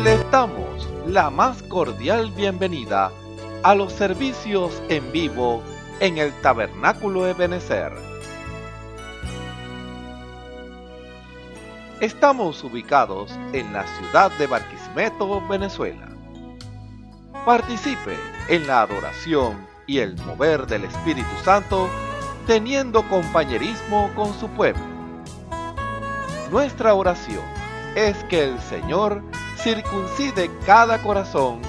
Les damos la más cordial bienvenida a los servicios en vivo en el Tabernáculo Ebenezer. Estamos ubicados en la ciudad de Barquisimeto, Venezuela. Participe en la adoración y el mover del Espíritu Santo, teniendo compañerismo con su pueblo. Nuestra oración es que el Señor circuncide cada corazón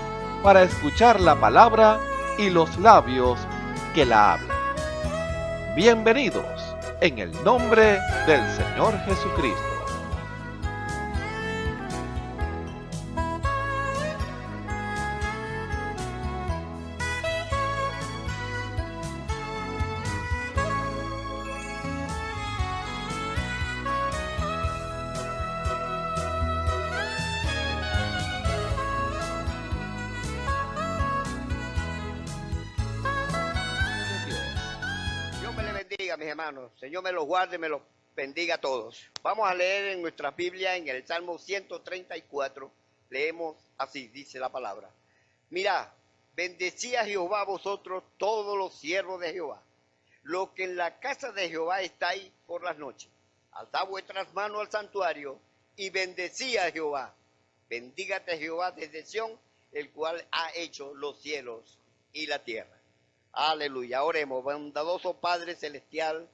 para escuchar la palabra y los labios que la hablan. Bienvenidos en el nombre del Señor Jesucristo. Mis hermanos, Señor me los guarde, me los bendiga a todos. Vamos a leer en nuestra Biblia, en el Salmo 134, leemos así, dice la palabra. Mirad, bendecid a Jehová vosotros todos los siervos de Jehová, los que en la casa de Jehová estáis por las noches. Alzad vuestras manos al santuario y bendecid a Jehová. Bendígate Jehová desde Sión, el cual ha hecho los cielos y la tierra. Aleluya, oremos. Bondadoso Padre Celestial,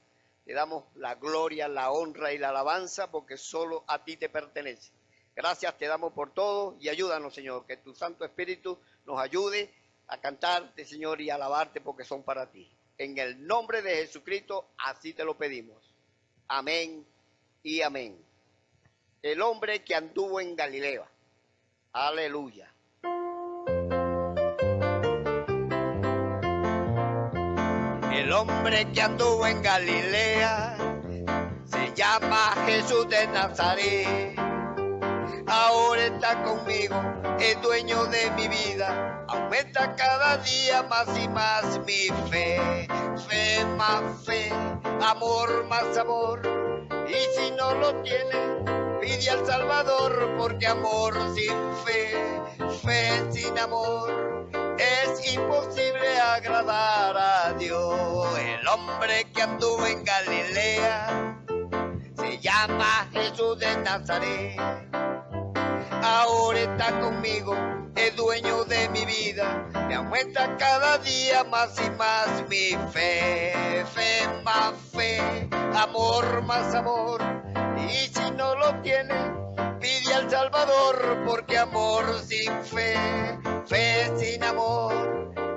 te damos la gloria, la honra y la alabanza porque solo a ti te pertenece. Gracias te damos por todo y ayúdanos, Señor, que tu Santo Espíritu nos ayude a cantarte, Señor, y a alabarte porque son para ti. En el nombre de Jesucristo, así te lo pedimos. Amén y amén. El hombre que anduvo en Galilea. Aleluya. El hombre que anduvo en Galilea se llama Jesús de Nazaret. Ahora está conmigo, es dueño de mi vida. Aumenta cada día más y más mi fe. Fe más fe, amor más amor. Y si no lo tiene, pide al Salvador, porque amor sin fe, fe sin amor, es imposible agradar a Dios. El hombre que anduvo en Galilea se llama Jesús de Nazaret. Ahora está conmigo, es dueño de mi vida. Me aumenta cada día más y más mi fe. Fe más fe, amor más amor. Y si no lo tiene, pide al Salvador, porque amor sin fe, fe sin amor,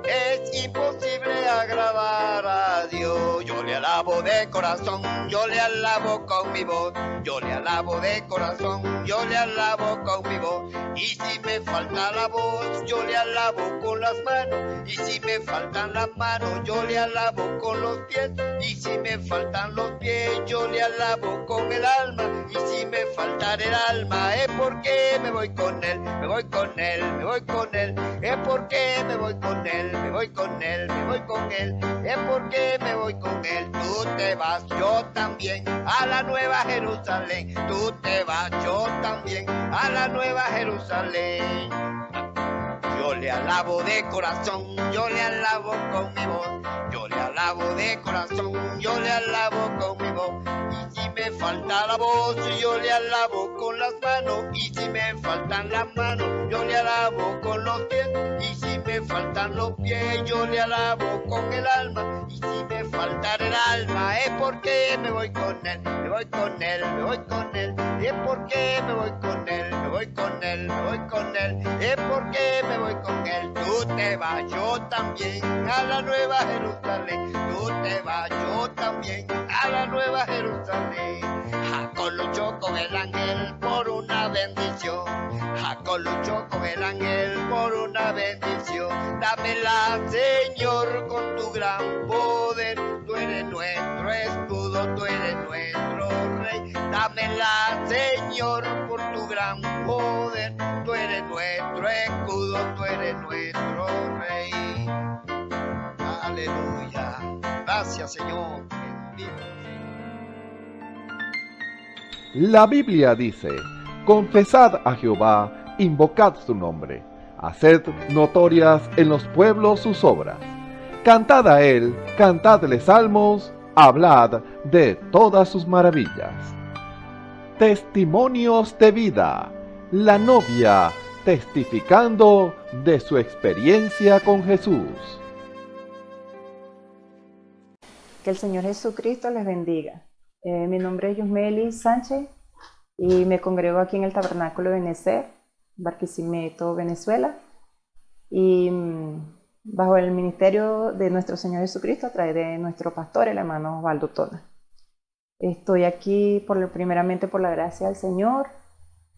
es imposible agradar a Dios. Yo le alabo de corazón, yo le alabo con mi voz. Yo le alabo de corazón, yo le alabo con mi voz. Y si me falta la voz, yo le alabo con las manos. Y si me faltan las manos, yo le alabo con los pies. Y si me faltan los pies, yo le alabo con el alma. Y si me faltara el alma, es porque me voy con él, me voy con él, me voy con él. Es porque me voy con él, me voy con él, me voy con él. Es porque me voy con él. Tú te vas, yo también, a la nueva Jerusalén. Tú te vas, yo también, a la nueva Jerusalén. Yo le alabo de corazón, yo le alabo con mi voz. Yo le alabo de corazón, yo le alabo con mi voz. Y si me falta la voz, yo le alabo con las manos. Y si me faltan las manos, yo le alabo con los pies. Y si me faltan los pies, yo le alabo con el alma. Y si me faltara el alma, es porque me voy con él, me voy con él, me voy con él. Es porque me voy con él, me voy con él, me voy con él. Es porque me voy con él. Tú te vas, yo también, a la nueva Jerusalén. Tú te vas, yo también, a la nueva Jerusalén. Jacob luchó con el ángel por una bendición. Jacob luchó con el ángel por una bendición. Dámela, Señor, con tu gran poder. Tú eres nuestro escudo, tú eres nuestro rey. Dámela, Señor, por tu gran poder. Tú eres nuestro escudo, tú eres nuestro rey. Aleluya. Gracias, Señor. La Biblia dice: confesad a Jehová invocad su nombre, haced notorias en los pueblos sus obras. Cantad a él, cantadle salmos, hablad de todas sus maravillas. Testimonios de vida, la novia testificando de su experiencia con Jesús. Que el Señor Jesucristo les bendiga. Mi nombre es Yusmeli Sánchez y me congrego aquí en el Tabernáculo de Benecer, Barquisimeto, Venezuela, y bajo el ministerio de nuestro Señor Jesucristo a través de nuestro pastor, el hermano Osvaldo Tona. Estoy aquí primeramente por la gracia del Señor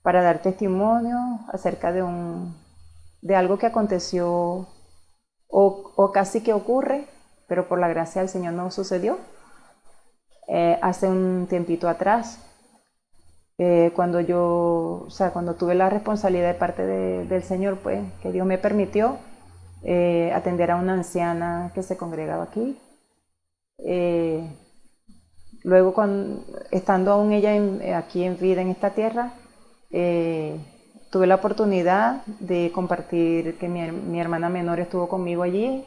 para dar testimonio acerca de algo que aconteció o casi que ocurre, pero por la gracia del Señor no sucedió. Hace un tiempito atrás, cuando tuve la responsabilidad de parte del Señor, pues, que Dios me permitió atender a una anciana que se congregaba aquí. Luego, estando aún ella aquí en vida en esta tierra, tuve la oportunidad de compartir, que mi hermana menor estuvo conmigo allí,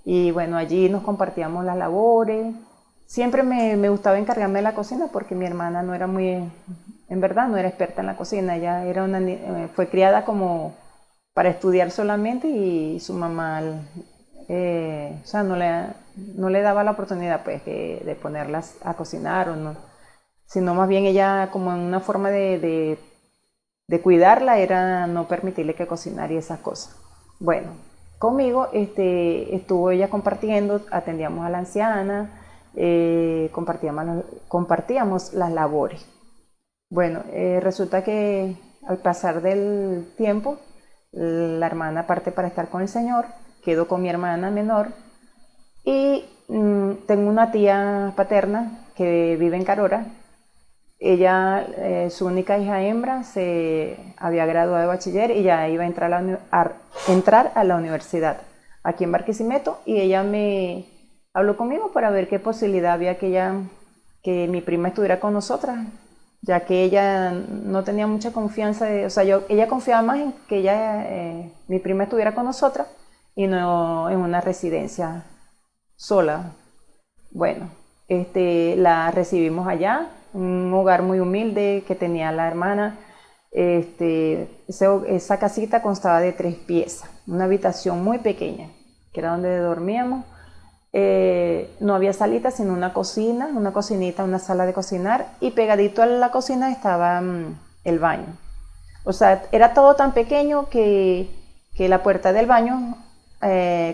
y bueno, allí nos compartíamos las labores. Siempre me gustaba encargarme de la cocina porque mi hermana no era en verdad no era experta en la cocina. Ella fue criada como para estudiar solamente, y su mamá no le daba la oportunidad, pues, de ponerlas a cocinar o no, sino más bien ella, como en una forma de cuidarla, era no permitirle que cocinara y esas cosas. Bueno, conmigo estuvo ella compartiendo, atendíamos a la anciana, compartíamos las labores. Bueno, resulta que al pasar del tiempo, la hermana parte para estar con el Señor, quedó con mi hermana menor, y tengo una tía paterna que vive en Carora. Ella, su única hija hembra, se había graduado de bachiller y ya iba a entrar a la universidad aquí en Barquisimeto, y ella me habló conmigo para ver qué posibilidad había que mi prima estuviera con nosotras, ya que ella no tenía mucha confianza, ella confiaba más en que mi prima estuviera con nosotras y no en una residencia sola. Bueno, la recibimos allá, un hogar muy humilde que tenía la hermana. Esa casita constaba de 3 piezas, una habitación muy pequeña, que era donde dormíamos. No había salita, sino una cocina, una cocinita, una sala de cocinar, y pegadito a la cocina estaba el baño. O sea, era todo tan pequeño que la puerta del baño,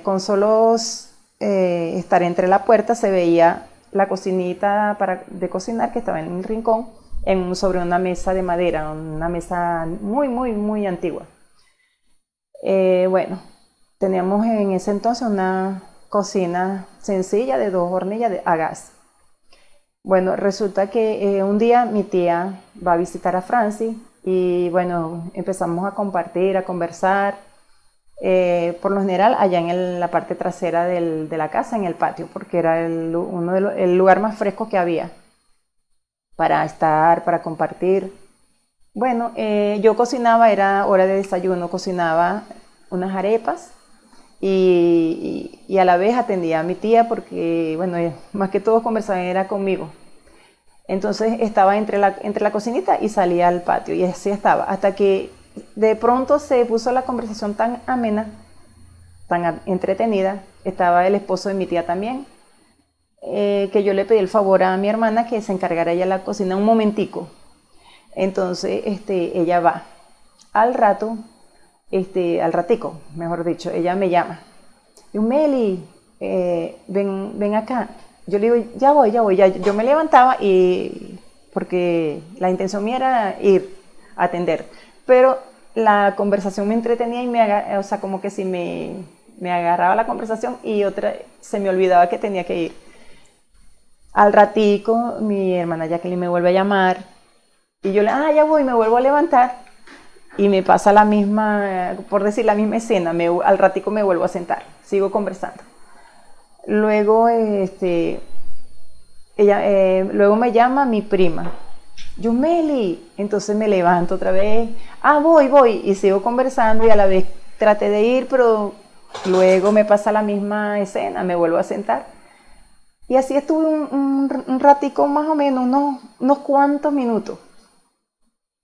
con solo estar entre la puerta, se veía la cocinita de cocinar, que estaba en un rincón, sobre una mesa de madera, una mesa muy, muy, muy antigua. Bueno, teníamos en ese entonces una cocina sencilla de 2 hornillas a gas. Bueno, resulta que un día mi tía va a visitar a Francis, y bueno, empezamos a compartir, a conversar, por lo general allá en la parte trasera de la casa, en el patio, porque era el lugar más fresco que había para estar, para compartir. Bueno, yo cocinaba, era hora de desayuno, cocinaba unas arepas, y a la vez atendía a mi tía, porque bueno, más que todo conversaba era conmigo. Entonces estaba entre la cocinita y salía al patio, y así estaba, hasta que de pronto se puso la conversación tan amena, tan entretenida. Estaba el esposo de mi tía también, que yo le pedí el favor a mi hermana que se encargara ella de la cocina un momentico. Entonces ella va. Al ratico, mejor dicho, ella me llama. Y Meli, ven acá. Yo le digo, ya voy. Yo me levantaba, porque la intención mía era ir a atender. Pero la conversación me entretenía y como que si me agarraba la conversación, y se me olvidaba que tenía que ir. Al ratico, mi hermana Jacqueline me vuelve a llamar, y yo ya voy, me vuelvo a levantar, y me pasa la misma, por decir, la misma escena. Al ratico me vuelvo a sentar, sigo conversando. Luego, luego me llama mi prima, Yumeli. Entonces me levanto otra vez, voy, y sigo conversando y a la vez traté de ir, pero luego me pasa la misma escena, me vuelvo a sentar. Y así estuve un ratico más o menos, unos cuantos minutos.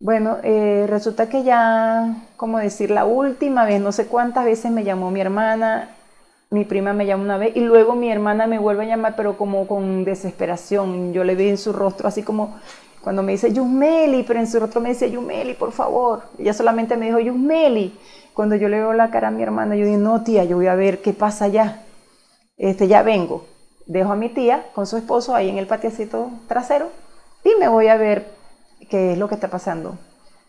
Bueno, resulta que ya, como decir, la última vez, no sé cuántas veces me llamó mi hermana, mi prima me llamó una vez y luego mi hermana me vuelve a llamar, pero como con desesperación. Yo le vi en su rostro así como cuando me dice Yusmeli, pero en su rostro me dice Yusmeli, por favor. Ella solamente me dijo Yusmeli. Cuando yo le veo la cara a mi hermana, yo digo, no tía, yo voy a ver qué pasa ya. Ya vengo. Dejo a mi tía con su esposo ahí en el patiecito trasero y me voy a ver qué es lo que está pasando.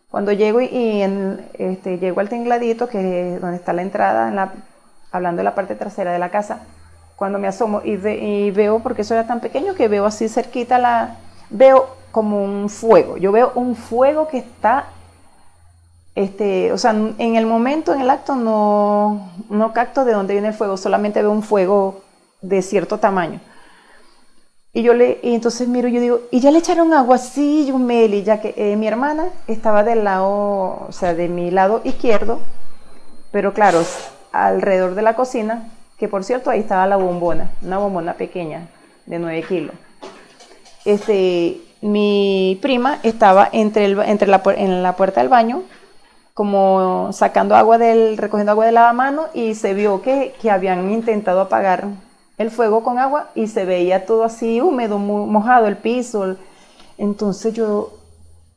Cuando llego llego al tingladito, que es donde está la entrada, hablando de la parte trasera de la casa, cuando me asomo y veo, porque eso era tan pequeño que veo así cerquita, veo como un fuego. Yo veo un fuego que está, o sea, en el momento, en el acto, no capto de dónde viene el fuego, solamente veo un fuego de cierto tamaño. Y entonces miro y yo digo, ¿y ya le echaron agua? Sí, Yumeli, ya que mi hermana estaba del lado, o sea, de mi lado izquierdo, pero claro, alrededor de la cocina, que por cierto ahí estaba la bombona, una bombona pequeña de 9 kilos. Mi prima estaba en la puerta del baño, como recogiendo agua de lavamanos, y se vio que habían intentado apagar el fuego con agua y se veía todo así húmedo, mojado el piso. Entonces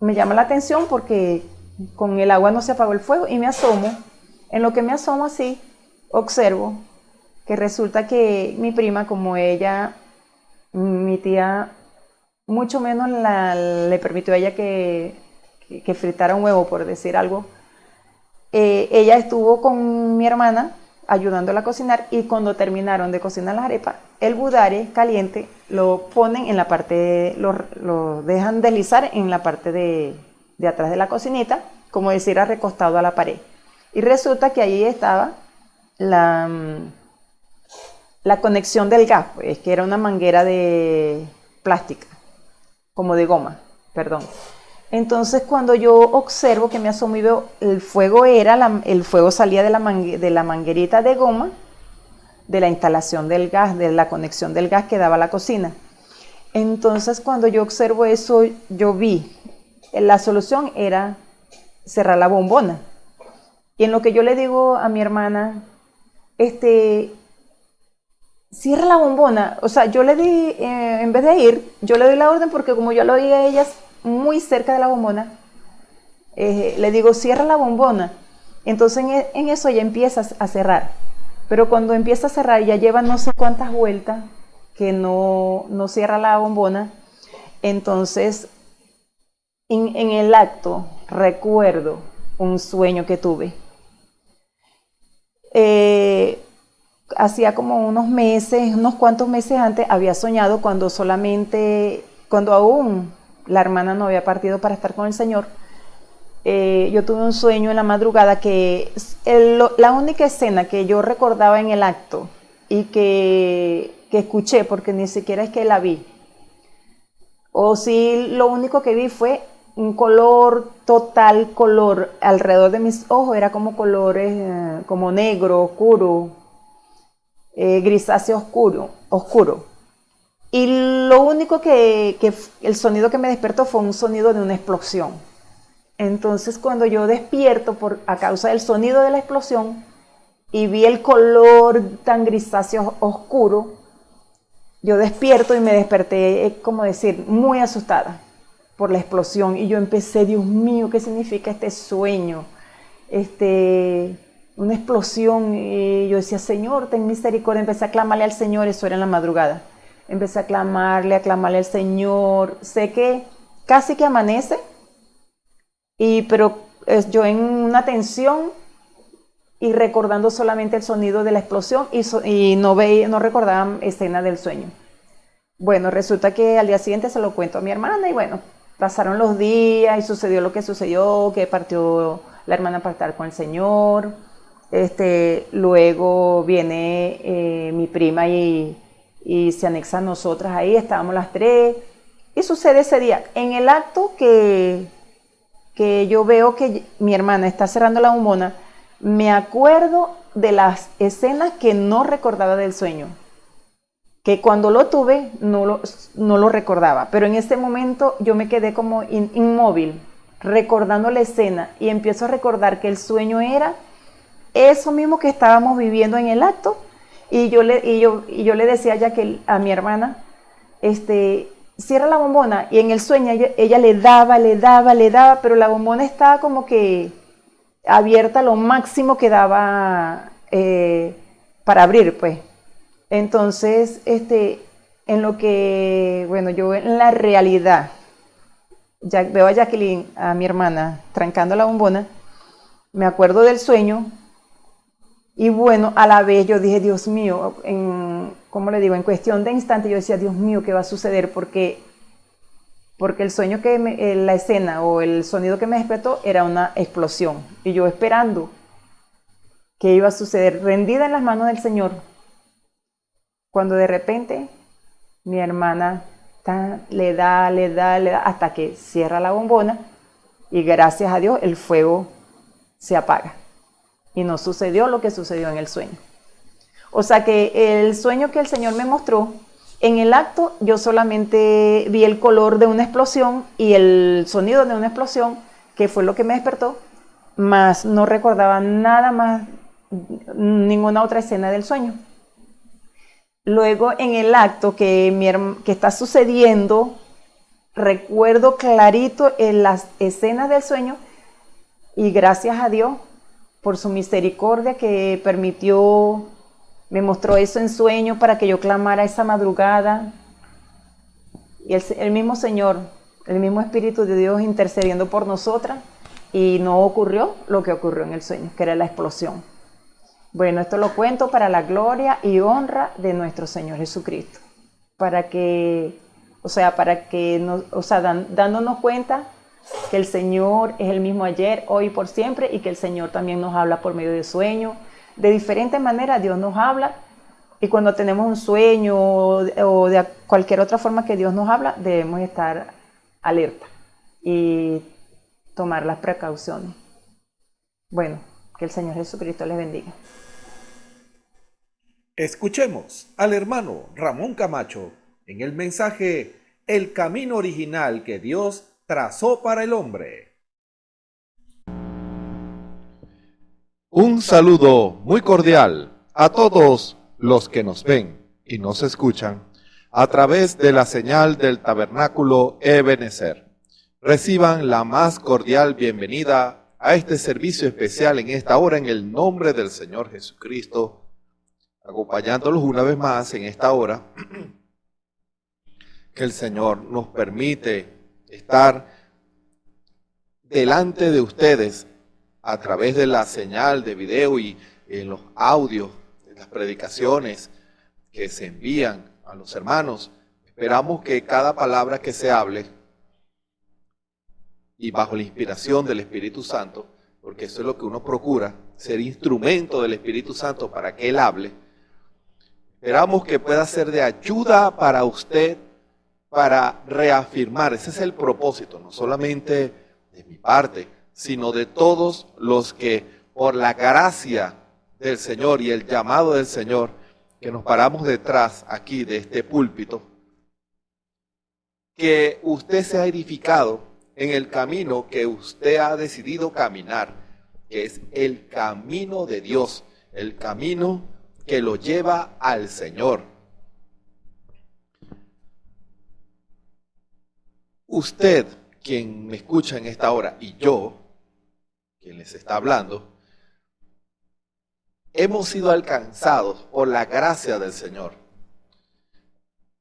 me llama la atención porque con el agua no se apagó el fuego y me asomo. En lo que me asomo así, observo que resulta que mi prima, como mi tía, mucho menos le permitió a ella que fritara un huevo, por decir algo. Ella estuvo con mi hermana ayudándola a cocinar y cuando terminaron de cocinar las arepas, el budare caliente lo ponen en la parte, lo dejan deslizar en la parte de atrás de la cocinita, como decir, recostado a la pared. Y resulta que ahí estaba la conexión del gas, pues, que era una manguera de plástica, como de goma, perdón. Entonces cuando yo observo, que me asomo y veo, el fuego salía de la manguerita de goma de la instalación del gas, de la conexión del gas que daba a la cocina. Entonces cuando yo observo eso, yo vi, la solución era cerrar la bombona. Y en lo que yo le digo a mi hermana, cierra la bombona. O sea, yo le di, en vez de ir, yo le doy la orden porque como yo lo oí a ellas muy cerca de la bombona, le digo, cierra la bombona. Entonces en eso ella empieza a cerrar. Pero cuando empieza a cerrar, ya lleva no sé cuántas vueltas que no cierra la bombona. Entonces, en el acto, recuerdo un sueño que tuve. Hacía como unos cuantos meses antes, había soñado cuando aún la hermana no había partido para estar con el Señor. Yo tuve un sueño en la madrugada que la única escena que yo recordaba en el acto y que escuché, porque ni siquiera es que la vi, o sí, lo único que vi fue un color alrededor de mis ojos, era como colores como negro, oscuro, grisáceo oscuro. Y lo único que el sonido que me despertó fue un sonido de una explosión. Entonces cuando yo despierto a causa del sonido de la explosión y vi el color tan grisáceo oscuro, yo despierto y me desperté, como decir, muy asustada por la explosión. Y yo empecé, Dios mío, ¿qué significa este sueño? Una explosión. Y yo decía, Señor, ten misericordia. Empecé a clamarle al Señor, eso era en la madrugada. Empecé a clamarle al Señor. Sé que casi que amanece, pero yo en una tensión y recordando solamente el sonido de la explosión y no recordaba escena del sueño. Bueno, resulta que al día siguiente se lo cuento a mi hermana y bueno, pasaron los días y sucedió lo que sucedió, que partió la hermana para estar con el Señor. Luego viene mi prima y se anexa a nosotras ahí, estábamos las tres. Y sucede ese día, en el acto que yo veo que mi hermana está cerrando la bombona, me acuerdo de las escenas que no recordaba del sueño, que cuando lo tuve no lo recordaba, pero en ese momento yo me quedé como inmóvil, recordando la escena, y empiezo a recordar que el sueño era eso mismo que estábamos viviendo en el acto, y yo le decía a mi hermana, cierra la bombona, y en el sueño ella le daba, pero la bombona estaba como que abierta lo máximo que daba para abrir, pues. Entonces, en lo que, bueno, yo en la realidad, veo a Jacqueline, a mi hermana, trancando la bombona, me acuerdo del sueño, y bueno, a la vez yo dije, Dios mío, ¿cómo le digo? En cuestión de instante yo decía, Dios mío, ¿qué va a suceder? Porque el sueño la escena o el sonido que me despertó era una explosión. Y yo esperando que iba a suceder, rendida en las manos del Señor. Cuando de repente mi hermana le da, hasta que cierra la bombona y gracias a Dios el fuego se apaga. Y no sucedió lo que sucedió en el sueño. O sea que el sueño que el Señor me mostró, en el acto yo solamente vi el color de una explosión y el sonido de una explosión, que fue lo que me despertó, mas no recordaba nada más, ninguna otra escena del sueño. Luego en el acto que está sucediendo, recuerdo clarito en las escenas del sueño, y gracias a Dios por su misericordia que me mostró eso en sueño para que yo clamara esa madrugada. Y el mismo Señor, el mismo Espíritu de Dios intercediendo por nosotras, y no ocurrió lo que ocurrió en el sueño, que era la explosión. Bueno, esto lo cuento para la gloria y honra de nuestro Señor Jesucristo, dándonos cuenta que el Señor es el mismo ayer, hoy y por siempre, y que el Señor también nos habla por medio de sueños. De diferentes maneras Dios nos habla, y cuando tenemos un sueño o de cualquier otra forma que Dios nos habla, debemos estar alerta y tomar las precauciones. Bueno, que el Señor Jesucristo les bendiga. Escuchemos al hermano Ramón Camacho en el mensaje El camino original que Dios trazó para el hombre. Un saludo muy cordial a todos los que nos ven y nos escuchan a través de la señal del Tabernáculo Ebenezer. Reciban la más cordial bienvenida a este servicio especial en esta hora en el nombre del Señor Jesucristo, acompañándolos una vez más en esta hora que el Señor nos permite estar delante de ustedes a través de la señal de video y en los audios de las predicaciones que se envían a los hermanos. Esperamos que cada palabra que se hable, y bajo la inspiración del Espíritu Santo, porque eso es lo que uno procura, ser instrumento del Espíritu Santo para que Él hable, esperamos que pueda ser de ayuda para usted, para reafirmar. Ese es el propósito, no solamente de mi parte, sino de todos los que por la gracia del Señor y el llamado del Señor, que nos paramos detrás aquí de este púlpito, que usted sea edificado en el camino que usted ha decidido caminar, que es el camino de Dios, el camino que lo lleva al Señor. Usted, quien me escucha en esta hora, y yo, quien les está hablando, hemos sido alcanzados por la gracia del Señor.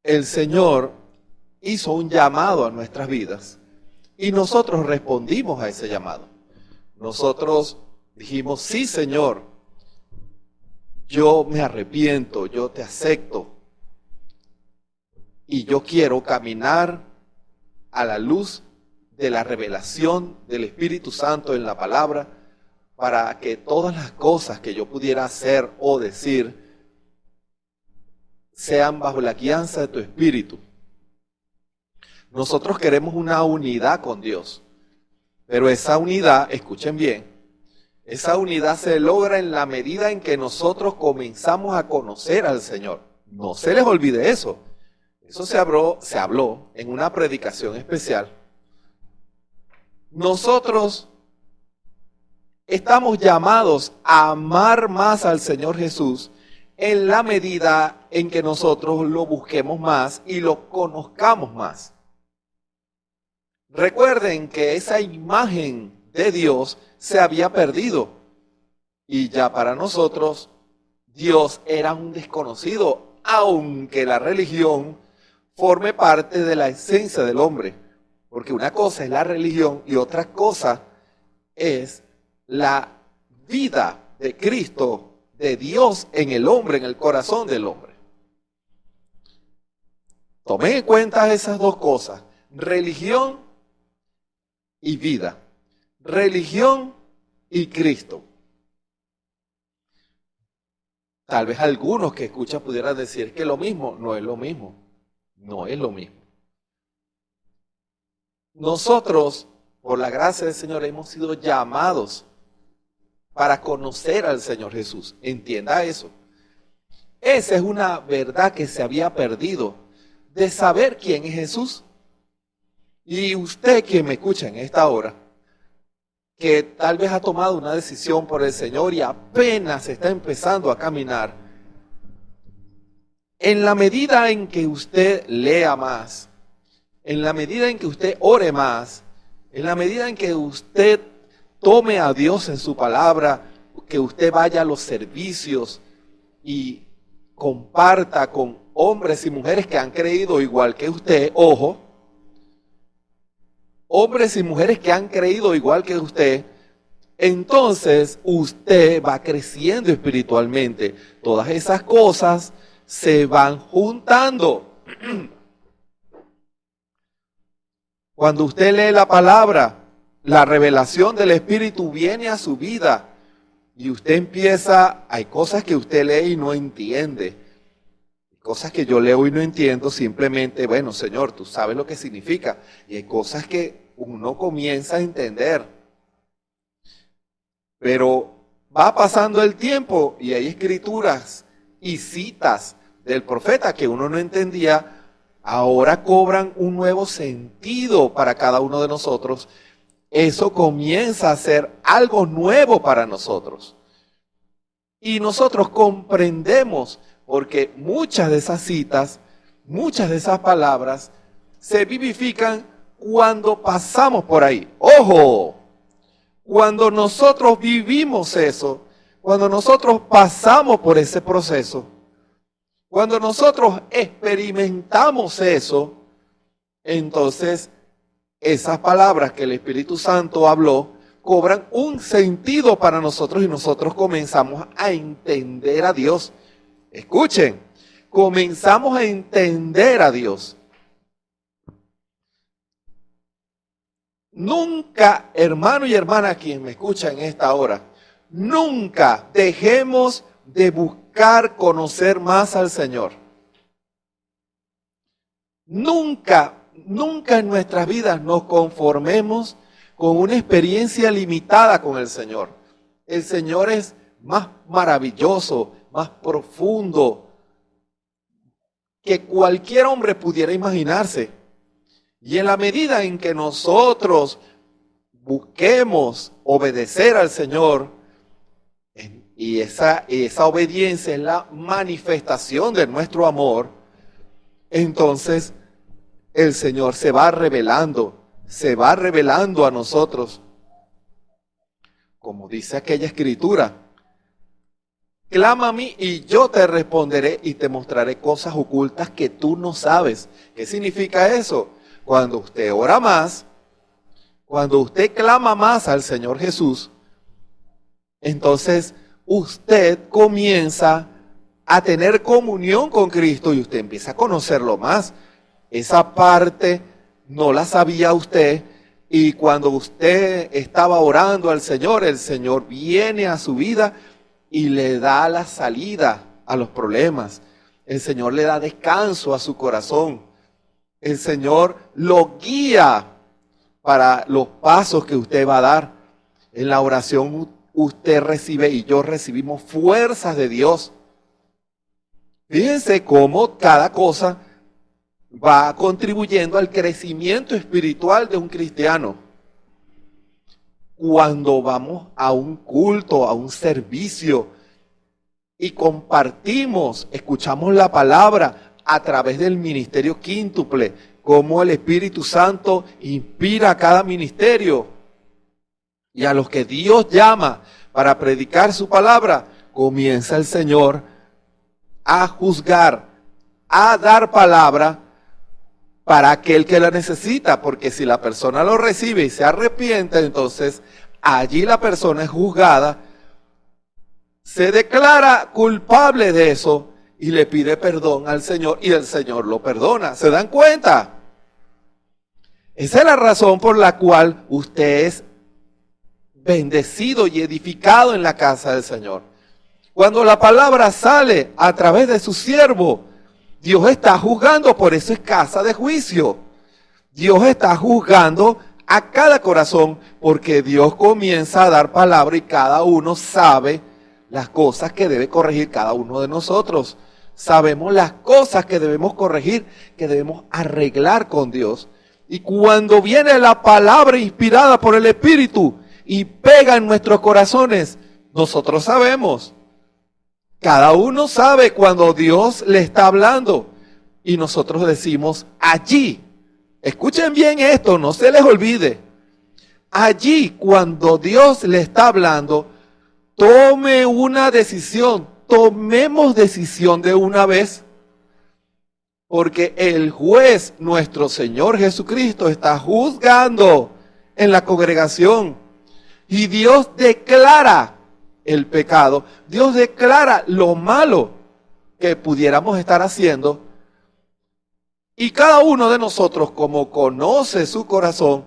El Señor hizo un llamado a nuestras vidas y nosotros respondimos a ese llamado. Nosotros dijimos, sí, Señor, yo me arrepiento, yo te acepto y yo quiero caminar a la luz de la revelación del Espíritu Santo en la palabra, para que todas las cosas que yo pudiera hacer o decir sean bajo la guianza de tu Espíritu. Nosotros queremos una unidad con Dios. Pero esa unidad, escuchen bien, esa unidad se logra en la medida en que nosotros comenzamos a conocer al Señor. No se les olvide eso. Eso se habló en una predicación especial. Nosotros estamos llamados a amar más al Señor Jesús en la medida en que nosotros lo busquemos más y lo conozcamos más. Recuerden que esa imagen de Dios se había perdido y ya para nosotros Dios era un desconocido, aunque la religión forme parte de la esencia del hombre, porque una cosa es la religión y otra cosa es la vida de Cristo, de Dios en el hombre, en el corazón del hombre. Tomen en cuenta esas dos cosas, religión y vida, religión y Cristo. Tal vez algunos que escuchan pudieran decir que lo mismo, no es lo mismo, no es lo mismo. Nosotros, por la gracia del Señor, hemos sido llamados para conocer al Señor Jesús. Entienda eso. Esa es una verdad que se había perdido, de saber quién es Jesús. Y usted que me escucha en esta hora, que tal vez ha tomado una decisión por el Señor y apenas está empezando a caminar, en la medida en que usted lea más, en la medida en que usted ore más, en la medida en que usted tome a Dios en su palabra, que usted vaya a los servicios y comparta con hombres y mujeres que han creído igual que usted, ojo, hombres y mujeres que han creído igual que usted, entonces usted va creciendo espiritualmente. Todas esas cosas se van juntando. Cuando usted lee la palabra, la revelación del Espíritu viene a su vida y usted empieza, hay cosas que usted lee y no entiende, cosas que yo leo y no entiendo, simplemente, bueno, Señor, tú sabes lo que significa, y hay cosas que uno comienza a entender, pero va pasando el tiempo y hay escrituras y citas del profeta que uno no entendía, ahora cobran un nuevo sentido para cada uno de nosotros. Eso comienza a ser algo nuevo para nosotros. Y nosotros comprendemos, porque muchas de esas citas, muchas de esas palabras, se vivifican cuando pasamos por ahí. ¡Ojo! Cuando nosotros vivimos eso, cuando nosotros pasamos por ese proceso, cuando nosotros experimentamos eso, entonces esas palabras que el Espíritu Santo habló cobran un sentido para nosotros y nosotros comenzamos a entender a Dios. Escuchen, comenzamos a entender a Dios. Nunca, hermano y hermana, quien me escucha en esta hora, nunca dejemos de buscar conocer más al Señor. Nunca en nuestras vidas nos conformemos con una experiencia limitada con el Señor. El Señor es más maravilloso, más profundo que cualquier hombre pudiera imaginarse. Y en la medida en que nosotros busquemos obedecer al Señor, y esa obediencia es la manifestación de nuestro amor, entonces el Señor se va revelando a nosotros. Como dice aquella escritura, clama a mí y yo te responderé y te mostraré cosas ocultas que tú no sabes. ¿Qué significa eso? Cuando usted ora más, cuando usted clama más al Señor Jesús, entonces usted comienza a tener comunión con Cristo y usted empieza a conocerlo más. Esa parte no la sabía usted y cuando usted estaba orando al Señor, el Señor viene a su vida y le da la salida a los problemas. El Señor le da descanso a su corazón. el Señor lo guía para los pasos que usted va a dar. En la oración usted recibe y yo recibimos fuerzas de Dios. Fíjense cómo cada cosa va contribuyendo al crecimiento espiritual de un cristiano. Cuando vamos a un culto, a un servicio y compartimos, escuchamos la palabra a través del ministerio quíntuple, cómo el Espíritu Santo inspira a cada ministerio y a los que Dios llama para predicar su palabra, comienza el Señor a juzgar, a dar palabra para aquel que la necesita, porque si la persona lo recibe y se arrepiente, entonces allí la persona es juzgada, se declara culpable de eso y le pide perdón al Señor y el Señor lo perdona. ¿Se dan cuenta? Esa es la razón por la cual usted es bendecido y edificado en la casa del Señor. Cuando la palabra sale a través de su siervo, Dios está juzgando, por eso es casa de juicio. Dios está juzgando a cada corazón porque Dios comienza a dar palabra y cada uno sabe las cosas que debe corregir cada uno de nosotros. Sabemos las cosas que debemos corregir, que debemos arreglar con Dios. Y cuando viene la palabra inspirada por el Espíritu y pega en nuestros corazones, nosotros sabemos. Cada uno sabe cuando Dios le está hablando y nosotros decimos allí. Escuchen bien esto, no se les olvide. Allí cuando Dios le está hablando, tome una decisión, tomemos decisión de una vez. Porque el juez, nuestro Señor Jesucristo, está juzgando en la congregación. Y Dios declara el pecado. Dios declara lo malo que pudiéramos estar haciendo. Y cada uno de nosotros, como conoce su corazón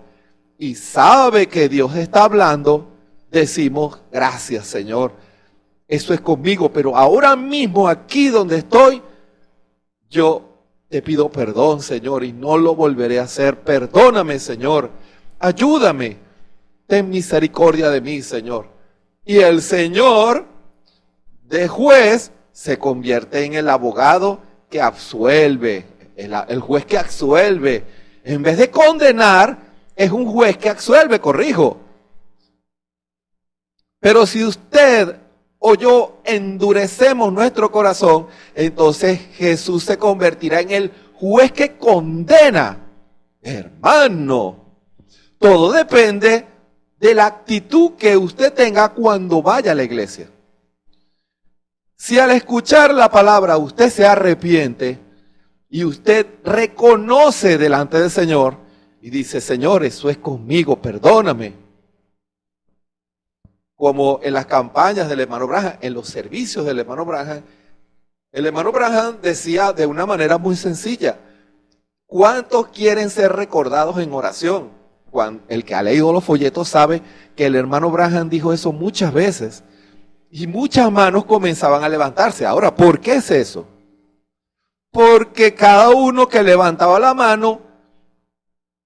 y sabe que Dios está hablando, decimos, gracias Señor, eso es conmigo, pero ahora mismo aquí donde estoy, yo te pido perdón, Señor, y no lo volveré a hacer. Perdóname, Señor, ayúdame, ten misericordia de mí, Señor. Y el Señor, de juez, se convierte en el abogado que absuelve, el juez que absuelve. En vez de condenar, es un juez que absuelve, corrijo. Pero si usted o yo endurecemos nuestro corazón, entonces Jesús se convertirá en el juez que condena. Hermano, todo depende de la actitud que usted tenga cuando vaya a la iglesia. Si al escuchar la palabra usted se arrepiente y usted reconoce delante del Señor y dice, Señor, eso es conmigo, perdóname. Como en las campañas del hermano Branham, en los servicios del hermano Branham, el hermano Branham decía de una manera muy sencilla, ¿cuántos quieren ser recordados en oración? El que ha leído los folletos sabe que el hermano Branham dijo eso muchas veces y muchas manos comenzaban a levantarse. Ahora, ¿por qué es eso? Porque cada uno que levantaba la mano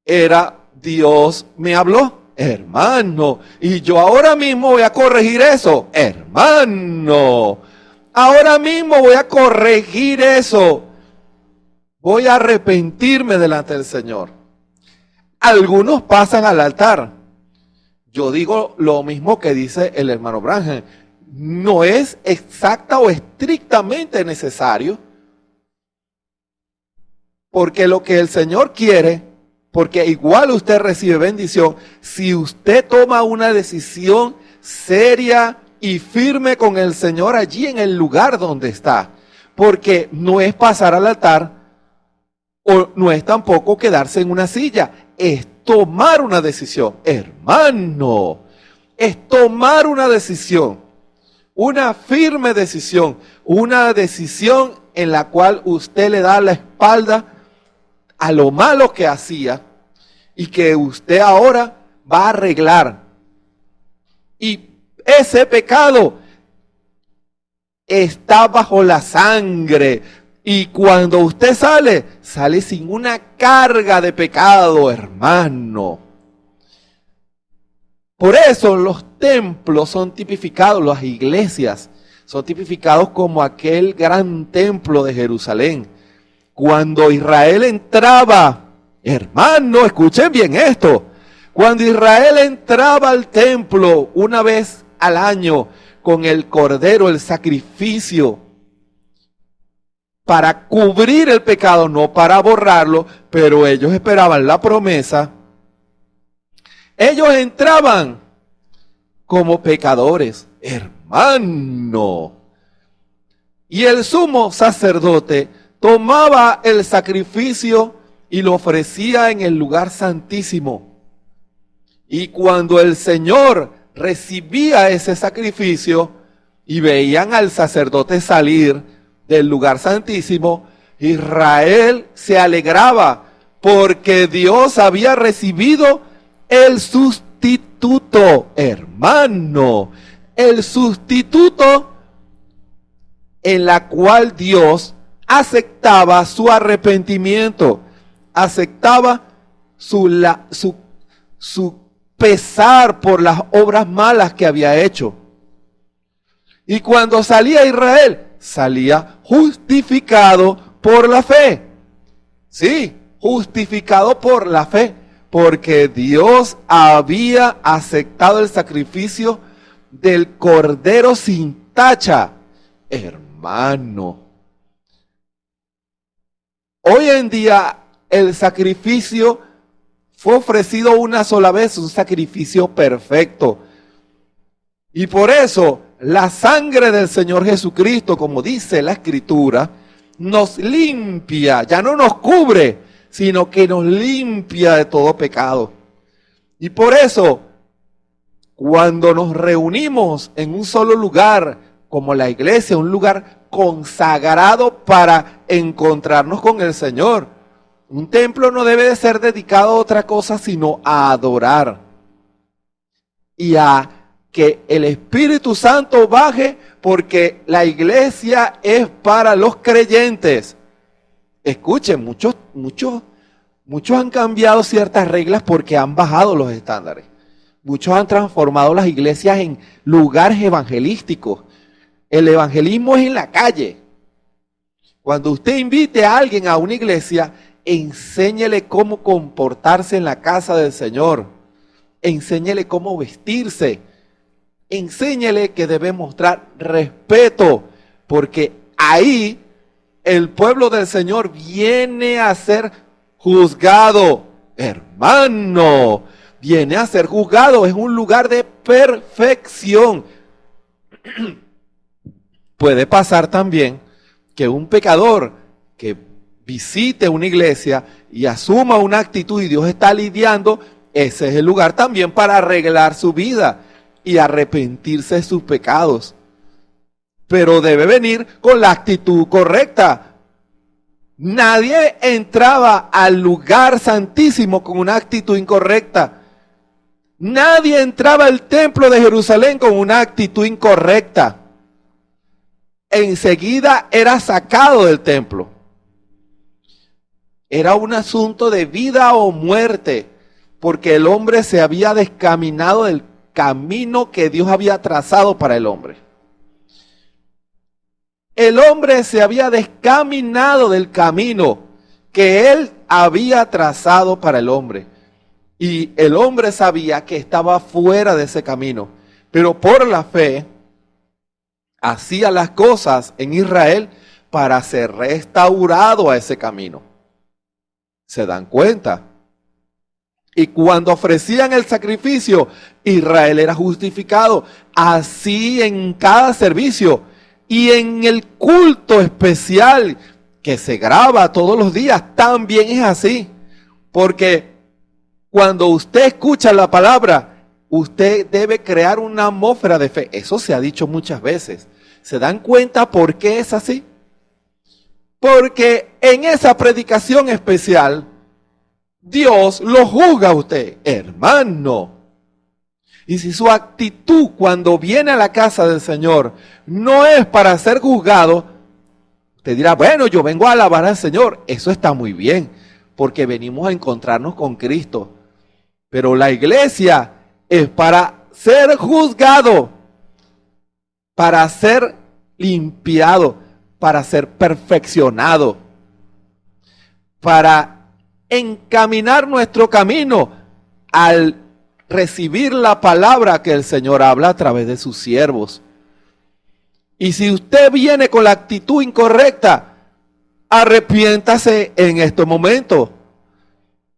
era Dios me habló. Hermano, y yo ahora mismo voy a corregir eso. Hermano, ahora mismo voy a corregir eso. Voy a arrepentirme delante del Señor. Algunos pasan al altar. Yo digo lo mismo que dice el hermano Branham. No es exacta o estrictamente necesario. Porque lo que el Señor quiere, porque igual usted recibe bendición, si usted toma una decisión seria y firme con el Señor allí en el lugar donde está. Porque no es pasar al altar, o no es tampoco quedarse en una silla, es tomar una decisión. Hermano, es tomar una decisión, una firme decisión, una decisión en la cual usted le da la espalda a lo malo que hacía y que usted ahora va a arreglar. Y ese pecado está bajo la sangre Y cuando usted sale, sale sin una carga de pecado, hermano. Por eso los templos son tipificados, las iglesias son tipificados como aquel gran templo de Jerusalén. Cuando Israel entraba, hermano, escuchen bien esto. Cuando Israel entraba al templo una vez al año con el cordero, el sacrificio, para cubrir el pecado, no para borrarlo, pero ellos esperaban la promesa. Ellos entraban como pecadores, hermano. Y el sumo sacerdote tomaba el sacrificio y lo ofrecía en el lugar santísimo. Y cuando el Señor recibía ese sacrificio y veían al sacerdote salir del lugar santísimo, Israel se alegraba porque Dios había recibido el sustituto, hermano, el sustituto en la cual Dios aceptaba su arrepentimiento, aceptaba su pesar por las obras malas que había hecho. Y cuando salía Israel, salía justificado por la fe. Sí, justificado por la fe, porque Dios había aceptado el sacrificio del cordero sin tacha. Hermano, hoy en día el sacrificio fue ofrecido una sola vez, un sacrificio perfecto. Y por eso la sangre del Señor Jesucristo, como dice la Escritura, nos limpia, ya no nos cubre, sino que nos limpia de todo pecado. Y por eso, cuando nos reunimos en un solo lugar, como la iglesia, un lugar consagrado para encontrarnos con el Señor, un templo no debe de ser dedicado a otra cosa, sino a adorar y a que el Espíritu Santo baje, porque la iglesia es para los creyentes. Escuchen, muchos han cambiado ciertas reglas porque han bajado los estándares. Muchos han transformado las iglesias en lugares evangelísticos. El evangelismo es en la calle. Cuando usted invite a alguien a una iglesia, enséñele cómo comportarse en la casa del Señor. Enséñele cómo vestirse. Enséñele que debe mostrar respeto, porque ahí el pueblo del Señor viene a ser juzgado. Hermano, viene a ser juzgado. Es un lugar de perfección. Puede pasar también que un pecador que visite una iglesia y asuma una actitud y Dios está lidiando, ese es el lugar también para arreglar su vida y arrepentirse de sus pecados. Pero debe venir con la actitud correcta. Nadie entraba al lugar santísimo con una actitud incorrecta. Nadie entraba al templo de Jerusalén con una actitud incorrecta. Enseguida era sacado del templo. Era un asunto de vida o muerte, porque el hombre se había descaminado del camino que Dios había trazado para el hombre. El hombre se había descaminado del camino que él había trazado para el hombre. Y el hombre sabía que estaba fuera de ese camino, pero por la fe hacía las cosas en Israel para ser restaurado a ese camino. ¿Se dan cuenta? Y cuando ofrecían el sacrificio, Israel era justificado. Así en cada servicio y en el culto especial que se graba todos los días, también es así. Porque cuando usted escucha la palabra, usted debe crear una atmósfera de fe. Eso se ha dicho muchas veces. ¿Se dan cuenta por qué es así? Porque en esa predicación especial, Dios lo juzga a usted, hermano. Y si su actitud cuando viene a la casa del Señor no es para ser juzgado, Usted dirá, bueno, yo vengo a alabar al Señor. Eso está muy bien, porque venimos a encontrarnos con Cristo. Pero la iglesia es para ser juzgado, para ser limpiado, para ser perfeccionado, para encaminar nuestro camino al recibir la palabra que el Señor habla a través de sus siervos. Y si usted viene con la actitud incorrecta, arrepiéntase en este momento.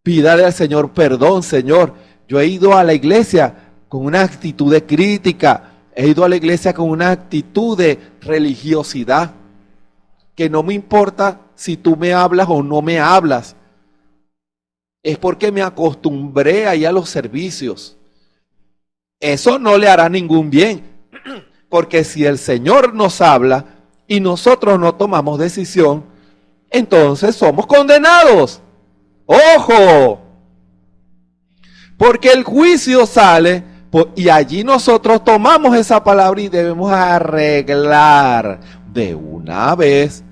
Pídale al Señor perdón. Señor, yo he ido a la iglesia con una actitud de crítica, he ido a la iglesia con una actitud de religiosidad, que no me importa si tú me hablas o no me hablas. Es porque me acostumbré a ir a los servicios. Eso no le hará ningún bien, porque si el Señor nos habla y nosotros no tomamos decisión, entonces somos condenados. ¡Ojo! Porque el juicio sale y allí nosotros tomamos esa palabra y debemos arreglar de una vez.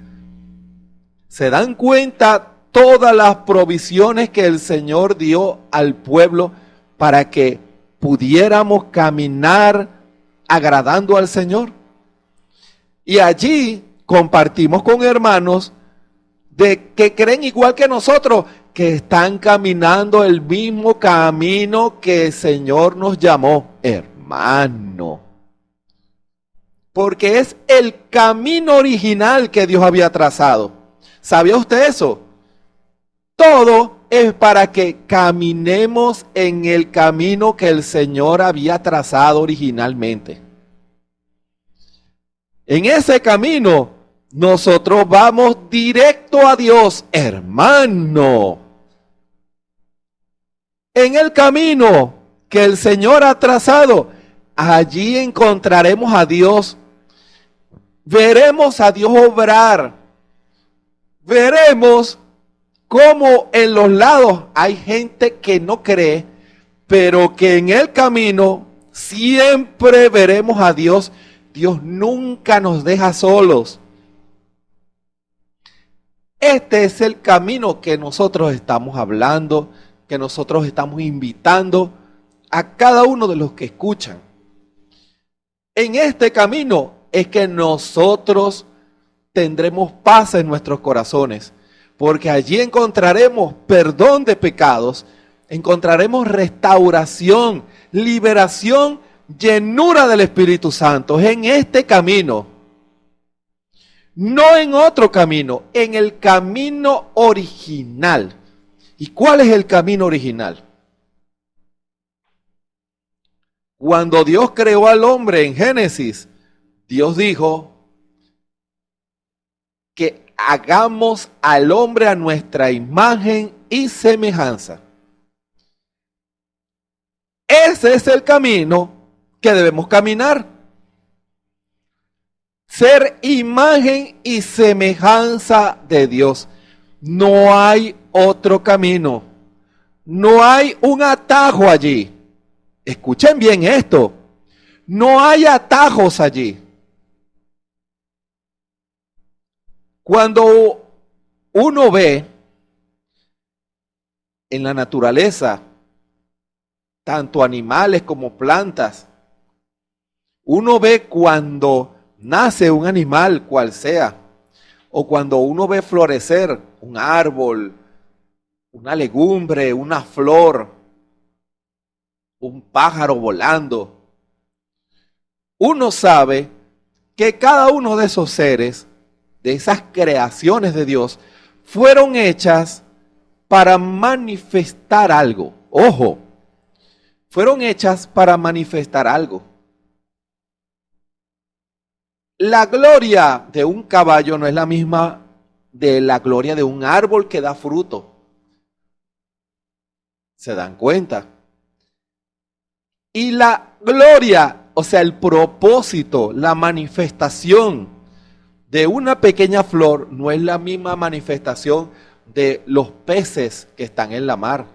¿Se dan cuenta todas las provisiones que el Señor dio al pueblo para que pudiéramos caminar agradando al Señor? Y allí compartimos con hermanos de que creen igual que nosotros, que están caminando el mismo camino que el Señor nos llamó, hermano. Porque es el camino original que Dios había trazado. ¿Sabía usted eso? Todo es para que caminemos en el camino que el Señor había trazado originalmente. En ese camino nosotros vamos directo a Dios, hermano. En el camino que el Señor ha trazado, allí encontraremos a Dios. Veremos a Dios obrar. Veremos cómo en los lados hay gente que no cree, pero que en el camino siempre veremos a Dios. Dios nunca nos deja solos. Este es el camino que nosotros estamos hablando, que nosotros estamos invitando a cada uno de los que escuchan. En este camino es que nosotros tendremos paz en nuestros corazones, porque allí encontraremos perdón de pecados, encontraremos restauración, liberación, llenura del Espíritu Santo. En este camino, no en otro camino, en el camino original. ¿Y cuál es el camino original? Cuando Dios creó al hombre en Génesis, Dios dijo que hagamos al hombre a nuestra imagen y semejanza. Ese es el camino que debemos caminar. Ser imagen y semejanza de Dios. No hay otro camino. No hay un atajo allí. Escuchen bien esto. No hay atajos allí. Cuando uno ve en la naturaleza, tanto animales como plantas, uno ve cuando nace un animal cual sea, o cuando uno ve florecer un árbol, una legumbre, una flor, un pájaro volando, uno sabe que cada uno de esos seres, de esas creaciones de Dios, fueron hechas para manifestar algo. Ojo, fueron hechas para manifestar algo. La gloria de un caballo no es la misma de la gloria de un árbol que da fruto. ¿Se dan cuenta? Y la gloria, o sea, el propósito, la manifestación de una pequeña flor no es la misma manifestación de los peces que están en la mar.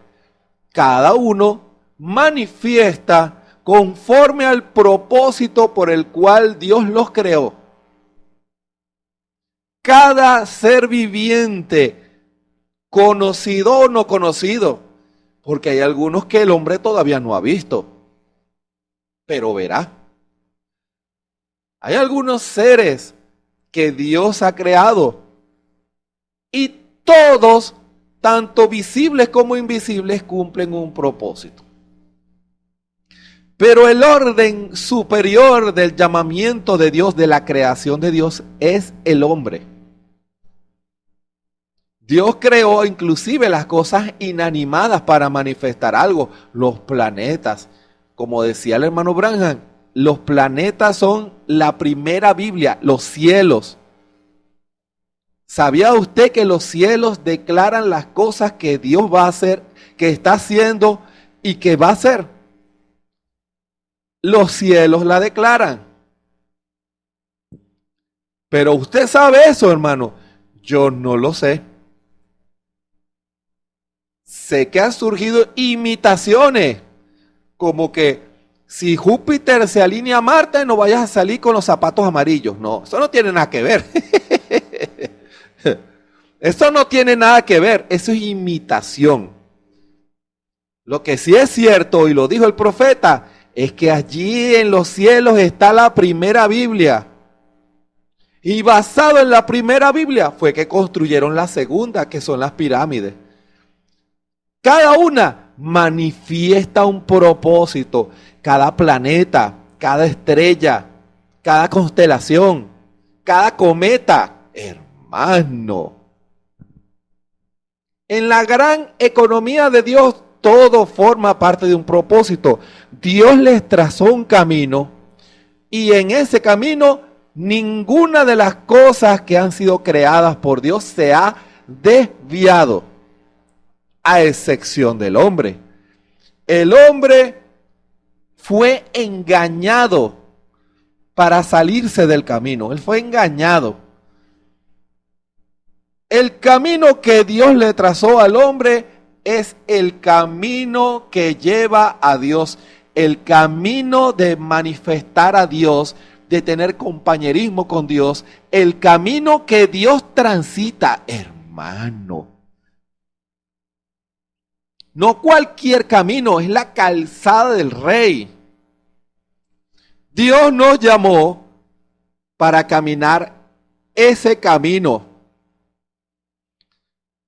Cada uno manifiesta conforme al propósito por el cual Dios los creó. cada ser viviente, conocido o no conocido, porque hay algunos que el hombre todavía no ha visto, pero verá. Hay algunos seres que Dios ha creado y todos, tanto visibles como invisibles, cumplen un propósito. Pero el orden superior del llamamiento de Dios, de la creación de Dios, es el hombre. Dios creó inclusive las cosas inanimadas para manifestar algo, los planetas. Como decía el hermano Branham, los planetas son la primera Biblia, los cielos. ¿Sabía usted que los cielos declaran las cosas que Dios va a hacer, que está haciendo y que va a hacer? Los cielos la declaran. Pero usted sabe eso, hermano. Yo no lo sé. Sé que han surgido imitaciones, como que si Júpiter se alinea a Marte, no vayas a salir con los zapatos amarillos. No, eso no tiene nada que ver. Eso no tiene nada que ver, eso es imitación. Lo que sí es cierto, y lo dijo el profeta, es que allí en los cielos está la primera Biblia. Y basado en la primera Biblia fue que construyeron la segunda, que son las pirámides. Cada una manifiesta un propósito. Cada planeta, cada estrella, cada constelación, cada cometa. Hermano, en la gran economía de Dios, todo forma parte de un propósito. Dios les trazó un camino y en ese camino ninguna de las cosas que han sido creadas por Dios se ha desviado, a excepción del hombre. El hombre fue engañado para salirse del camino. Él fue engañado. El camino que Dios le trazó al hombre es el camino que lleva a Dios, el camino de manifestar a Dios, de tener compañerismo con Dios, el camino que Dios transita, hermano. No cualquier camino, es la calzada del Rey. Dios nos llamó para caminar ese camino,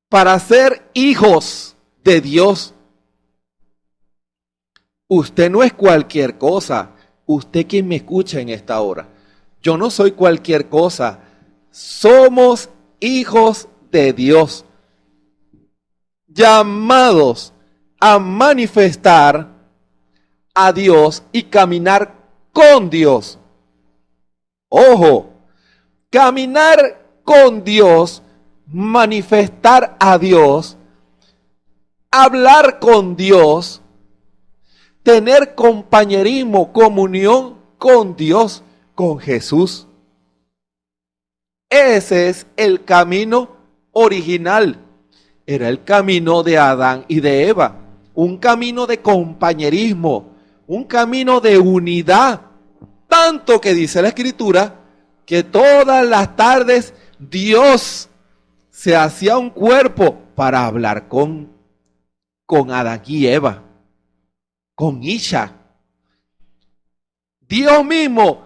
para ser hijos de Dios. Usted no es cualquier cosa. Usted quien me escucha en esta hora. Yo no soy cualquier cosa. Somos hijos de Dios, llamados a manifestar a Dios y caminar con Dios. Ojo, caminar con Dios, manifestar a Dios, hablar con Dios, tener compañerismo, comunión con Dios, con Jesús. Ese es el camino original. Era el camino de Adán y de Eva. Un camino de compañerismo, un camino de unidad. Tanto que dice la Escritura que todas las tardes Dios se hacía un cuerpo para hablar con Adán y Eva, con Isha. Dios mismo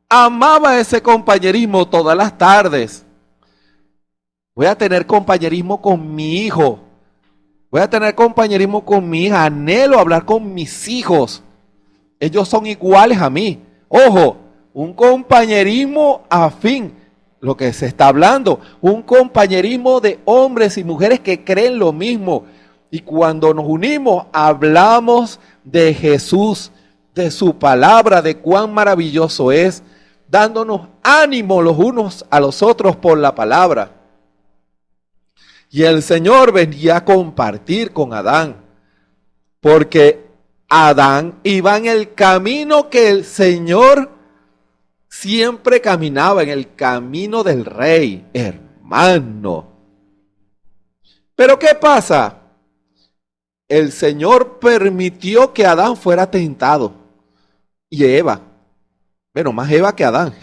amaba ese compañerismo todas las tardes. Voy a tener compañerismo con mi hijo. Voy a tener compañerismo con mi hija. Anhelo hablar con mis hijos. Ellos son iguales a mí. Ojo, un compañerismo afín, lo que se está hablando. Un compañerismo de hombres y mujeres que creen lo mismo. Y cuando nos unimos, hablamos de Jesús, de su palabra, de cuán maravilloso es, dándonos ánimo los unos a los otros por la palabra. Y el Señor venía a compartir con Adán, porque Adán iba en el camino que el Señor siempre caminaba, en el camino del Rey, hermano. Pero ¿qué pasa? El Señor permitió que Adán fuera tentado, y Eva, bueno, más Eva que Adán.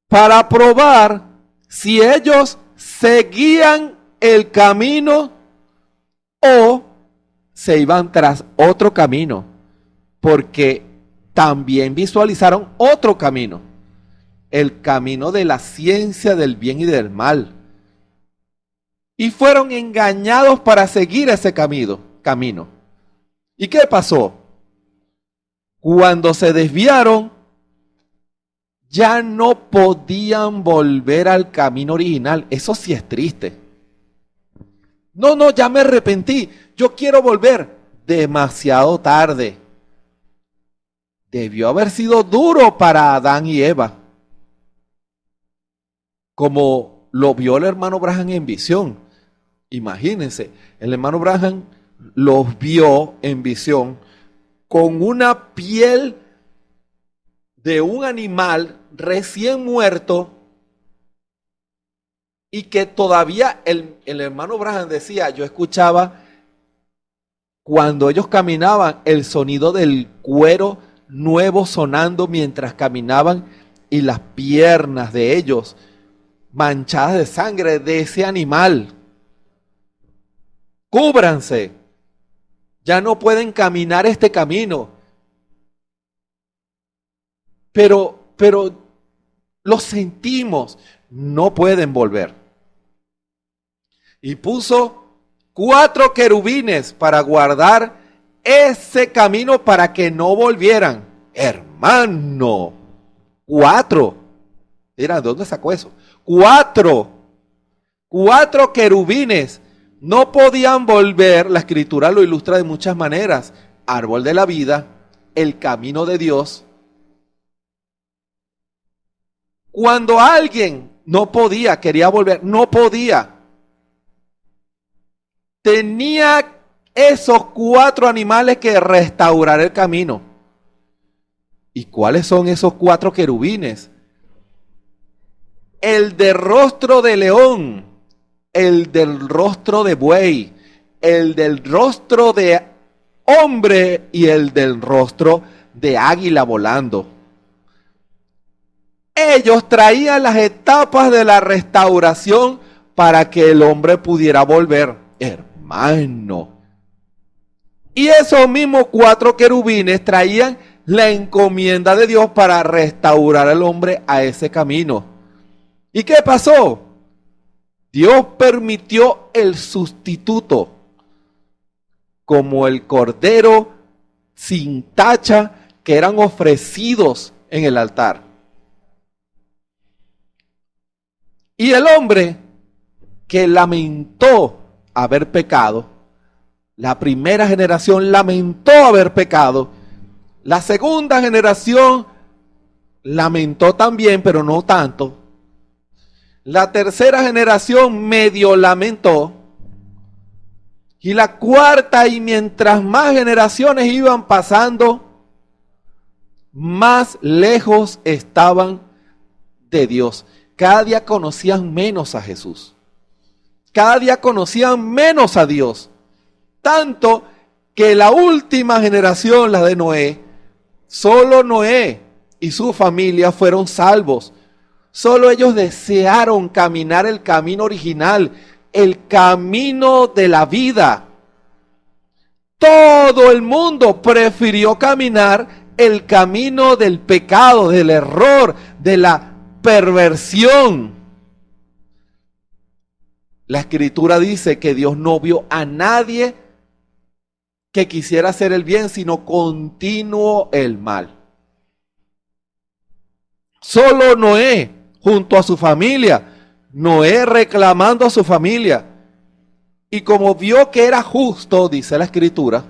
para probar si ellos seguían el camino o se iban tras otro camino, porque también visualizaron otro camino, el camino de la ciencia del bien y del mal, y fueron engañados para seguir ese camino. ¿Y qué pasó? Cuando se desviaron, ya no podían volver al camino original. Eso sí es triste. No, ya me arrepentí. Yo quiero volver. Demasiado tarde. Debió haber sido duro para Adán y Eva, como lo vio el hermano Branham en visión. Imagínense, el hermano Branham los vio en visión con una piel de un animal recién muerto, y que todavía el hermano Branham decía, yo escuchaba cuando ellos caminaban el sonido del cuero nuevo sonando mientras caminaban, y las piernas de ellos manchadas de sangre de ese animal. Cúbranse, ya no pueden caminar este camino. Pero lo sentimos, no pueden volver. Y puso 4 querubines para guardar ese camino para que no volvieran. Hermano, 4. Mira, ¿de dónde sacó eso? 4 querubines no podían volver. La escritura lo ilustra de muchas maneras. Árbol de la vida, el camino de Dios. Cuando alguien no podía, quería volver, no podía, tenía esos 4 animales que restaurar el camino. ¿Y cuáles son esos 4 querubines? El de rostro de león, el del rostro de buey, el del rostro de hombre y el del rostro de águila volando. Ellos traían las etapas de la restauración para que el hombre pudiera volver. Hermano. Y esos mismos 4 querubines traían la encomienda de Dios para restaurar al hombre a ese camino. ¿Y qué pasó? Dios permitió el sustituto, como el cordero sin tacha que eran ofrecidos en el altar. Y el hombre que lamentó haber pecado, la primera generación lamentó haber pecado, la segunda generación lamentó también, pero no tanto. La tercera generación medio lamentó. Y la cuarta, y mientras más generaciones iban pasando, más lejos estaban de Dios. Cada día conocían menos a Jesús. Cada día conocían menos a Dios. Tanto que la última generación, la de Noé, solo Noé y su familia fueron salvos. Solo ellos desearon caminar el camino original, el camino de la vida. Todo el mundo prefirió caminar el camino del pecado, del error, de la perversión. La escritura dice que Dios no vio a nadie que quisiera hacer el bien, sino continuo el mal. Solo Noé, junto a su familia, Noé reclamando a su familia, y como vio que era justo, dice la escritura,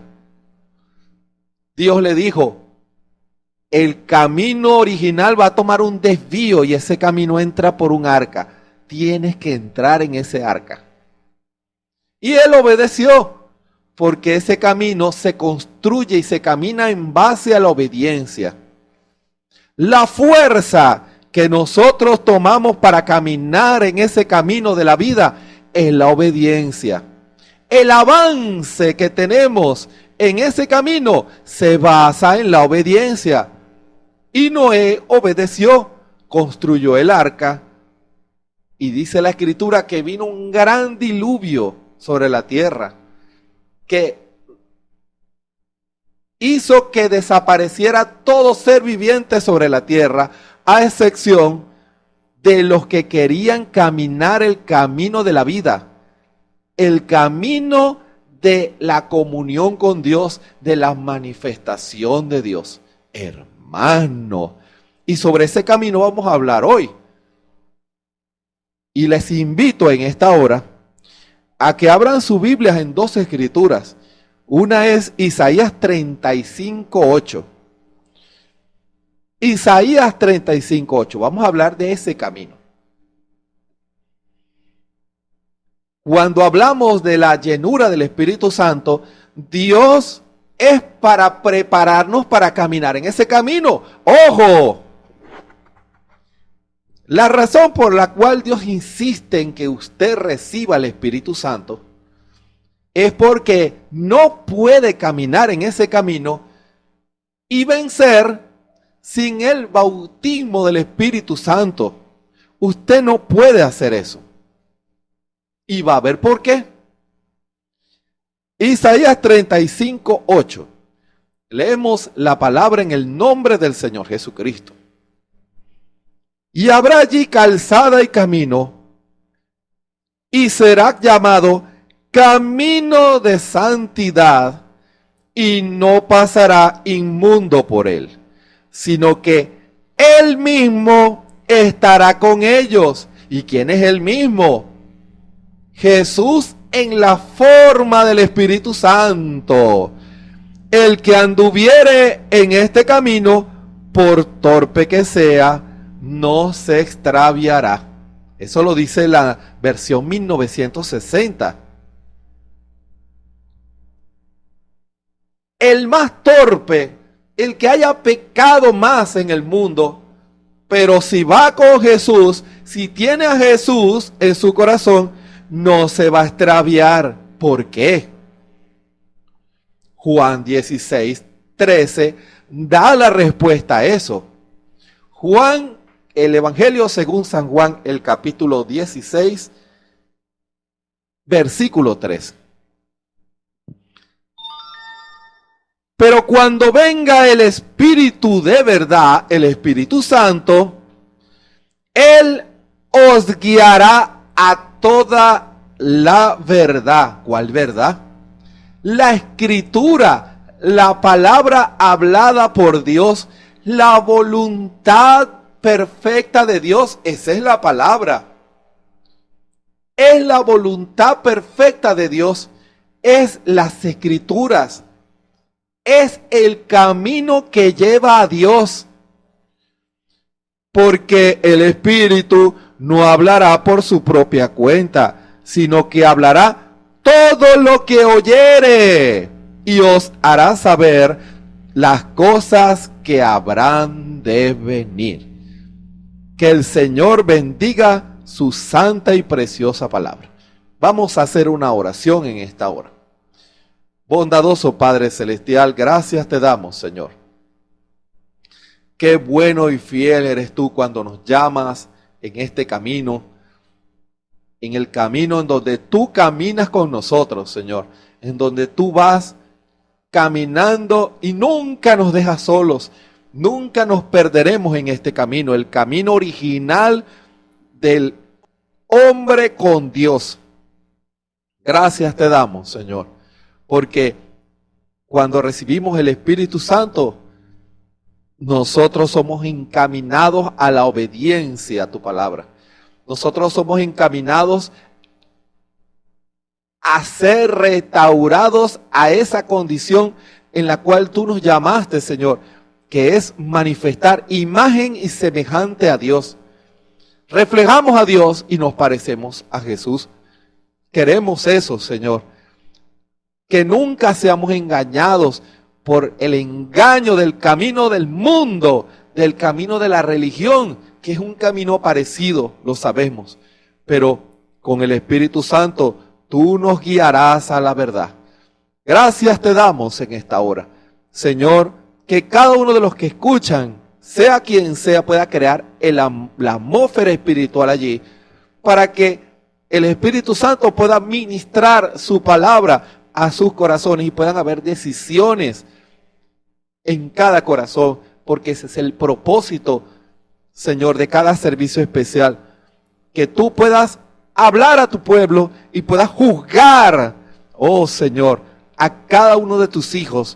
Dios le dijo, el camino original va a tomar un desvío y ese camino entra por un arca. Tienes que entrar en ese arca. Y él obedeció, porque ese camino se construye y se camina en base a la obediencia. La fuerza que nosotros tomamos para caminar en ese camino de la vida es la obediencia. El avance que tenemos en ese camino se basa en la obediencia. Y Noé obedeció. construyó el arca, y dice la Escritura que vino un gran diluvio sobre la tierra, que hizo que desapareciera todo ser viviente sobre la tierra, a excepción de los que querían caminar el camino de la vida, el camino de la comunión con Dios, de la manifestación de Dios. Hermano, y sobre ese camino vamos a hablar hoy. Y les invito en esta hora a que abran sus Biblias en dos escrituras. Una es Isaías 35:8. Isaías 35:8. Vamos a hablar de ese camino. Cuando hablamos de la llenura del Espíritu Santo, Dios es para prepararnos para caminar en ese camino. ¡Ojo! La razón por la cual Dios insiste en que usted reciba el Espíritu Santo es porque no puede caminar en ese camino y vencer sin el bautismo del Espíritu Santo. Usted no puede hacer eso. Y va a ver por qué. Isaías 35:8. Leemos la palabra en el nombre del Señor Jesucristo. Y habrá allí calzada y camino, y será llamado camino de santidad, y no pasará inmundo por él, sino que él mismo estará con ellos. ¿Y quién es él mismo? Jesús en la forma del Espíritu Santo. El que anduviere en este camino, por torpe que sea, no se extraviará. Eso lo dice la versión 1960. El más torpe, el que haya pecado más en el mundo, pero si va con Jesús, si tiene a Jesús en su corazón, no se va a extraviar. ¿Por qué? Juan 16:13 da la respuesta a eso. Juan, el Evangelio según San Juan, el capítulo 16, versículo 3. Pero cuando venga el Espíritu de verdad, el Espíritu Santo, Él os guiará a toda la verdad. ¿Cuál verdad? La Escritura, la palabra hablada por Dios, la voluntad perfecta de Dios. Esa es la palabra. Es la voluntad perfecta de Dios. Es las Escrituras. Es el camino que lleva a Dios. Porque el Espíritu no hablará por su propia cuenta, sino que hablará todo lo que oyere y os hará saber las cosas que habrán de venir. Que el Señor bendiga su santa y preciosa palabra. Vamos a hacer una oración en esta hora. Bondadoso Padre Celestial, gracias te damos, Señor. Qué bueno y fiel eres tú cuando nos llamas en este camino, en el camino en donde tú caminas con nosotros, Señor, en donde tú vas caminando y nunca nos dejas solos, nunca nos perderemos en este camino, el camino original del hombre con Dios. Gracias te damos, Señor, porque cuando recibimos el Espíritu Santo, nosotros somos encaminados a la obediencia a tu palabra. Nosotros somos encaminados a ser restaurados a esa condición en la cual tú nos llamaste, Señor, que es manifestar imagen y semejante a Dios. Reflejamos a Dios y nos parecemos a Jesús. Queremos eso, Señor. Que nunca seamos engañados por el engaño del camino del mundo, del camino de la religión, que es un camino parecido, lo sabemos. Pero con el Espíritu Santo, tú nos guiarás a la verdad. Gracias te damos en esta hora. Señor, que cada uno de los que escuchan sea quien sea, pueda crear la atmósfera espiritual allí, para que el Espíritu Santo pueda ministrar su palabra a sus corazones y puedan haber decisiones en cada corazón, porque ese es el propósito, Señor, de cada servicio especial, que tú puedas hablar a tu pueblo y puedas juzgar, oh Señor, a cada uno de tus hijos,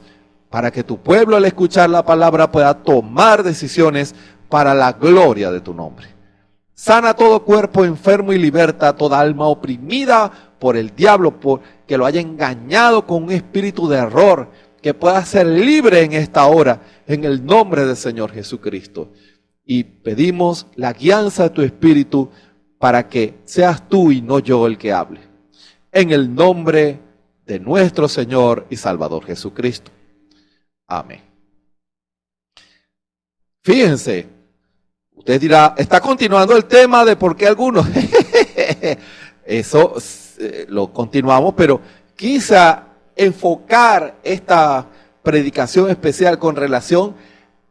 para que tu pueblo al escuchar la palabra pueda tomar decisiones para la gloria de tu nombre. Sana todo cuerpo enfermo y liberta toda alma oprimida por el diablo, que lo haya engañado con un espíritu de error, que pueda ser libre en esta hora, en el nombre del Señor Jesucristo. Y pedimos la guianza de tu espíritu para que seas tú y no yo el que hable. En el nombre de nuestro Señor y Salvador Jesucristo. Amén. Fíjense, usted dirá, está continuando el tema de por qué algunos. Eso lo continuamos, pero quizá enfocar esta predicación especial con relación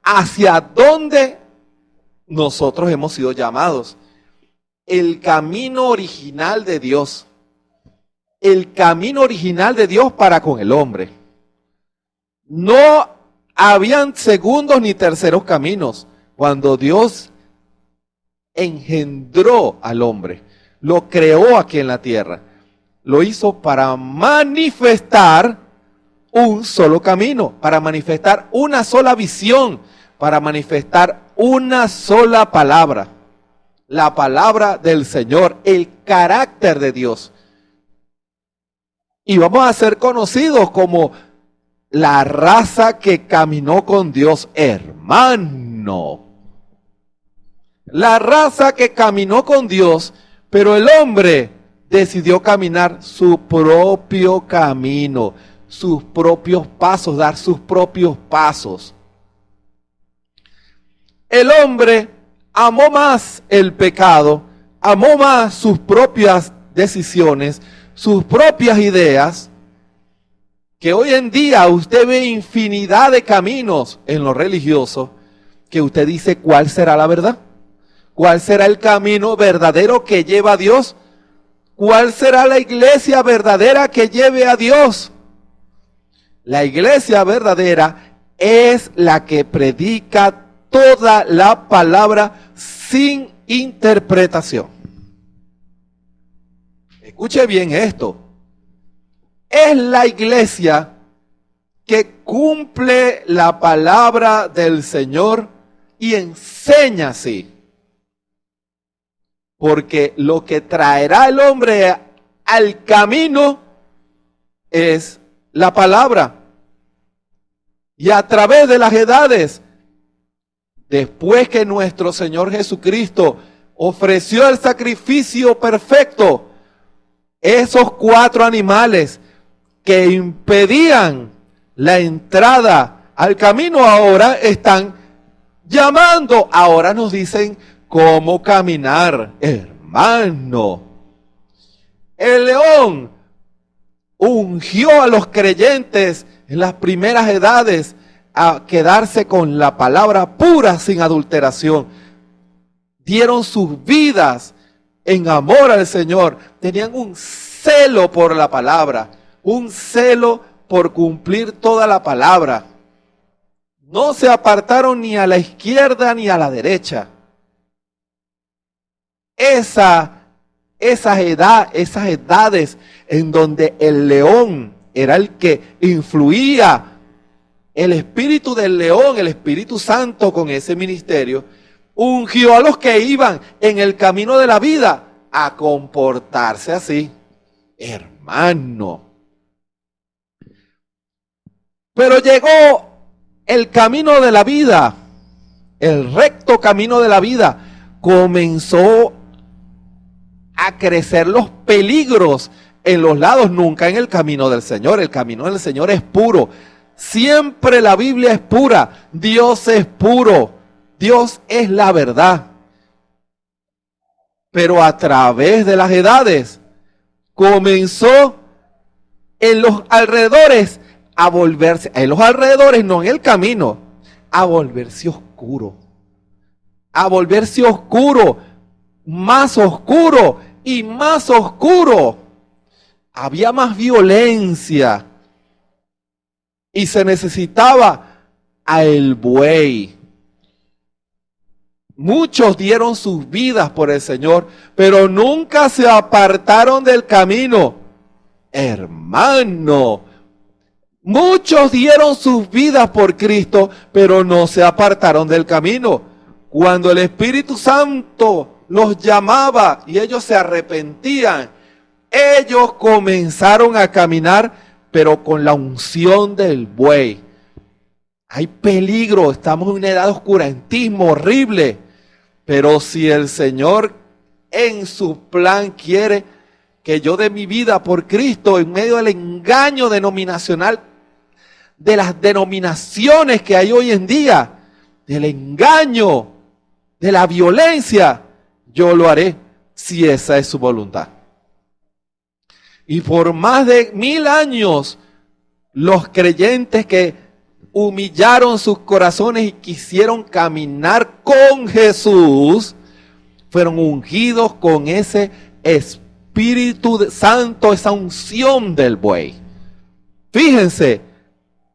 hacia dónde nosotros hemos sido llamados. El camino original de Dios. El camino original de Dios para con el hombre. No habían segundos ni terceros caminos cuando Dios engendró al hombre, lo creó aquí en la tierra, lo hizo para manifestar un solo camino, para manifestar una sola visión, para manifestar una sola palabra, la palabra del Señor, el carácter de Dios. Y vamos a ser conocidos como la raza que caminó con Dios, hermano. La raza que caminó con Dios, pero el hombre decidió caminar su propio camino, sus propios pasos, dar sus propios pasos. El hombre amó más el pecado, amó más sus propias decisiones, sus propias ideas, que hoy en día usted ve infinidad de caminos en lo religioso, que usted dice, ¿cuál será la verdad? ¿Cuál será el camino verdadero que lleva a Dios? ¿Cuál será la iglesia verdadera que lleve a Dios? La iglesia verdadera es la que predica toda la palabra sin interpretación. Escuche bien esto. Es la iglesia que cumple la palabra del Señor y enseña así. Porque lo que traerá el hombre al camino es la palabra. Y a través de las edades, después que nuestro Señor Jesucristo ofreció el sacrificio perfecto, esos 4 animales que impedían la entrada al camino ahora están llamando, ahora nos dicen cómo caminar, hermano. El león ungió a los creyentes en las primeras edades a quedarse con la palabra pura sin adulteración. Dieron sus vidas en amor al Señor. Tenían un celo por la palabra, un celo por cumplir toda la palabra. No se apartaron ni a la izquierda ni a la derecha. Esas edades en donde el león era el que influía, el espíritu del león, el Espíritu Santo con ese ministerio, ungió a los que iban en el camino de la vida a comportarse así, hermano. Pero llegó el camino de la vida, el recto camino de la vida, comenzó a crecer los peligros en los lados, nunca en el camino del Señor. El camino del Señor es puro. Siempre la Biblia es pura. Dios es puro. Dios es la verdad. Pero a través de las edades comenzó en los alrededores a volverse, en los alrededores, no en el camino, a volverse oscuro. a volverse oscuro, más oscuro y más oscuro. Había más violencia y se necesitaba al buey. Muchos dieron sus vidas por el Señor, pero nunca se apartaron del camino. Hermano, muchos dieron sus vidas por Cristo, pero no se apartaron del camino. Cuando el Espíritu Santo los llamaba y ellos se arrepentían, ellos comenzaron a caminar, pero con la unción del buey. Hay peligro, estamos en una edad de oscurantismo horrible, pero si el Señor en su plan quiere que yo dé mi vida por Cristo en medio del engaño denominacional, de las denominaciones que hay hoy en día, del engaño, de la violencia, yo lo haré si esa es su voluntad. Y por más de 1000 años, los creyentes que humillaron sus corazones y quisieron caminar con Jesús, fueron ungidos con ese Espíritu Santo, esa unción del buey. Fíjense,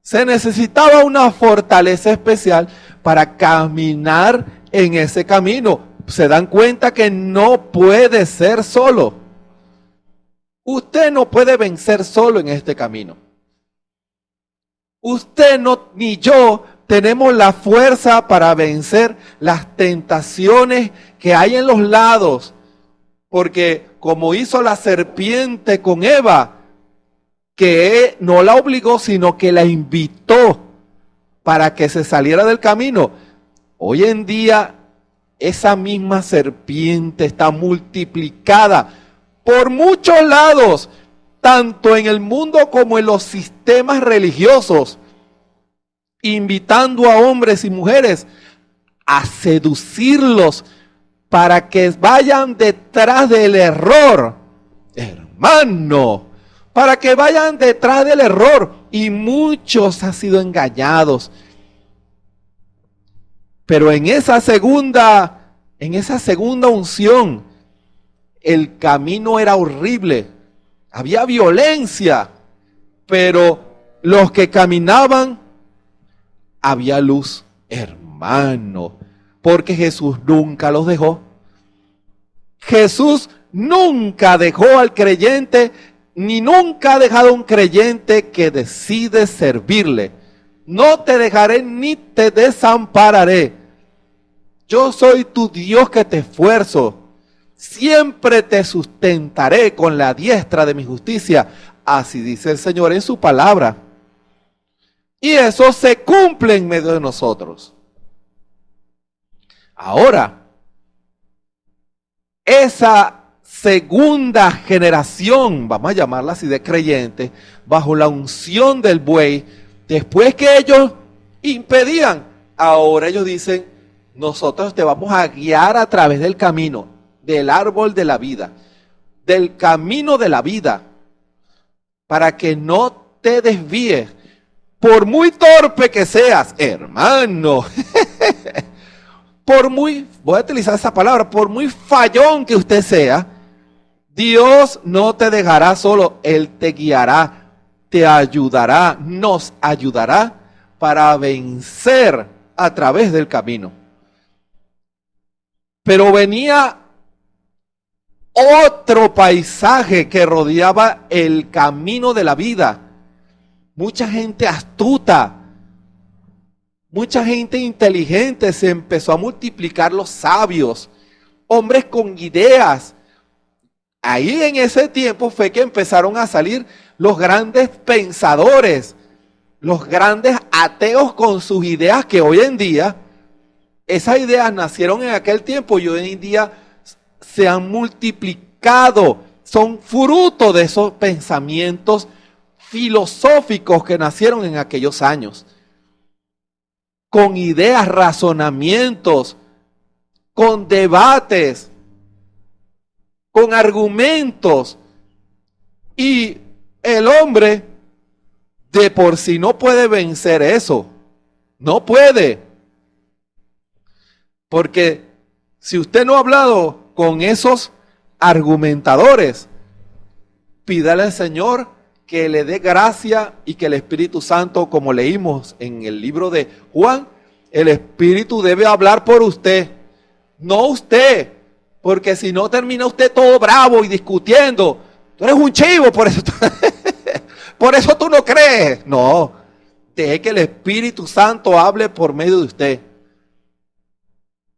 se necesitaba una fortaleza especial para caminar en ese camino. Se dan cuenta que no puede ser solo. Usted no puede vencer solo en este camino. Usted no, ni yo tenemos la fuerza para vencer las tentaciones que hay en los lados. Porque como hizo la serpiente con Eva, que no la obligó, sino que la invitó para que se saliera del camino. Hoy en día, esa misma serpiente está multiplicada por muchos lados, tanto en el mundo como en los sistemas religiosos, invitando a hombres y mujeres a seducirlos para que vayan detrás del error. Hermano, para que vayan detrás del error. Y muchos han sido engañados. Pero en esa segunda unción, el camino era horrible. Había violencia, pero los que caminaban, había luz, hermano, porque Jesús nunca los dejó. Jesús nunca dejó al creyente, ni nunca ha dejado a un creyente que decide servirle. No te dejaré ni te desampararé. Yo soy tu Dios que te esfuerzo. Siempre te sustentaré con la diestra de mi justicia. Así dice el Señor en su palabra. Y eso se cumple en medio de nosotros. Ahora, esa segunda generación, vamos a llamarla así, de creyentes, bajo la unción del buey, después que ellos impedían, ahora ellos dicen, nosotros te vamos a guiar a través del camino, del árbol de la vida, del camino de la vida, para que no te desvíes, por muy torpe que seas, hermano, voy a utilizar esa palabra, por muy fallón que usted sea, Dios no te dejará solo, Él te guiará, te ayudará, nos ayudará para vencer a través del camino. Pero venía otro paisaje que rodeaba el camino de la vida. Mucha gente astuta, mucha gente inteligente, se empezó a multiplicar los sabios, hombres con ideas. Ahí en ese tiempo fue que empezaron a salir los grandes pensadores, los grandes ateos con sus ideas que hoy en día, esas ideas nacieron en aquel tiempo y hoy en día se han multiplicado, son fruto de esos pensamientos filosóficos que nacieron en aquellos años, con ideas, razonamientos, con debates, con argumentos, y el hombre de por sí no puede vencer eso, no puede. Porque si usted no ha hablado con esos argumentadores, pídale al Señor que le dé gracia y que el Espíritu Santo, como leímos en el libro de Juan, el Espíritu debe hablar por usted, no usted, porque si no termina usted todo bravo y discutiendo. Tú eres un chivo, por eso tú no crees. No, deje que el Espíritu Santo hable por medio de usted.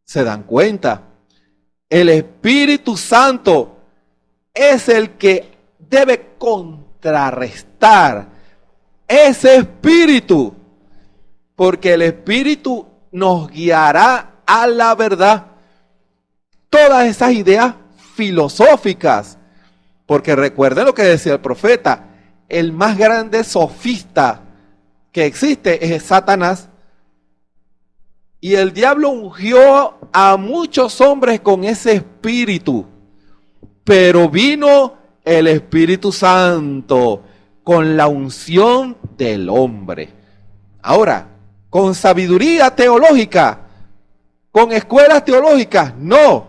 ¿Se dan cuenta? El Espíritu Santo es el que debe contrarrestar ese espíritu, porque el Espíritu nos guiará a la verdad. Todas esas ideas filosóficas, porque recuerden lo que decía el profeta, el más grande sofista que existe es Satanás. Y el diablo ungió a muchos hombres con ese espíritu. Pero vino el Espíritu Santo con la unción del hombre. Ahora, con sabiduría teológica, con escuelas teológicas, no.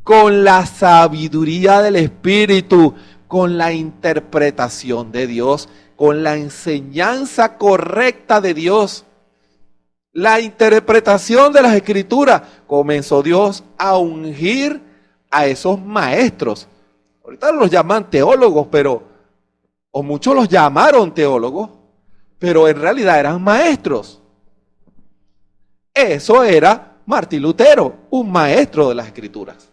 Con la sabiduría del Espíritu, con la interpretación de Dios, con la enseñanza correcta de Dios. La interpretación de las Escrituras, comenzó Dios a ungir a esos maestros. Ahorita los llaman teólogos, o muchos los llamaron teólogos, pero en realidad eran maestros. Eso era Martín Lutero, un maestro de las Escrituras.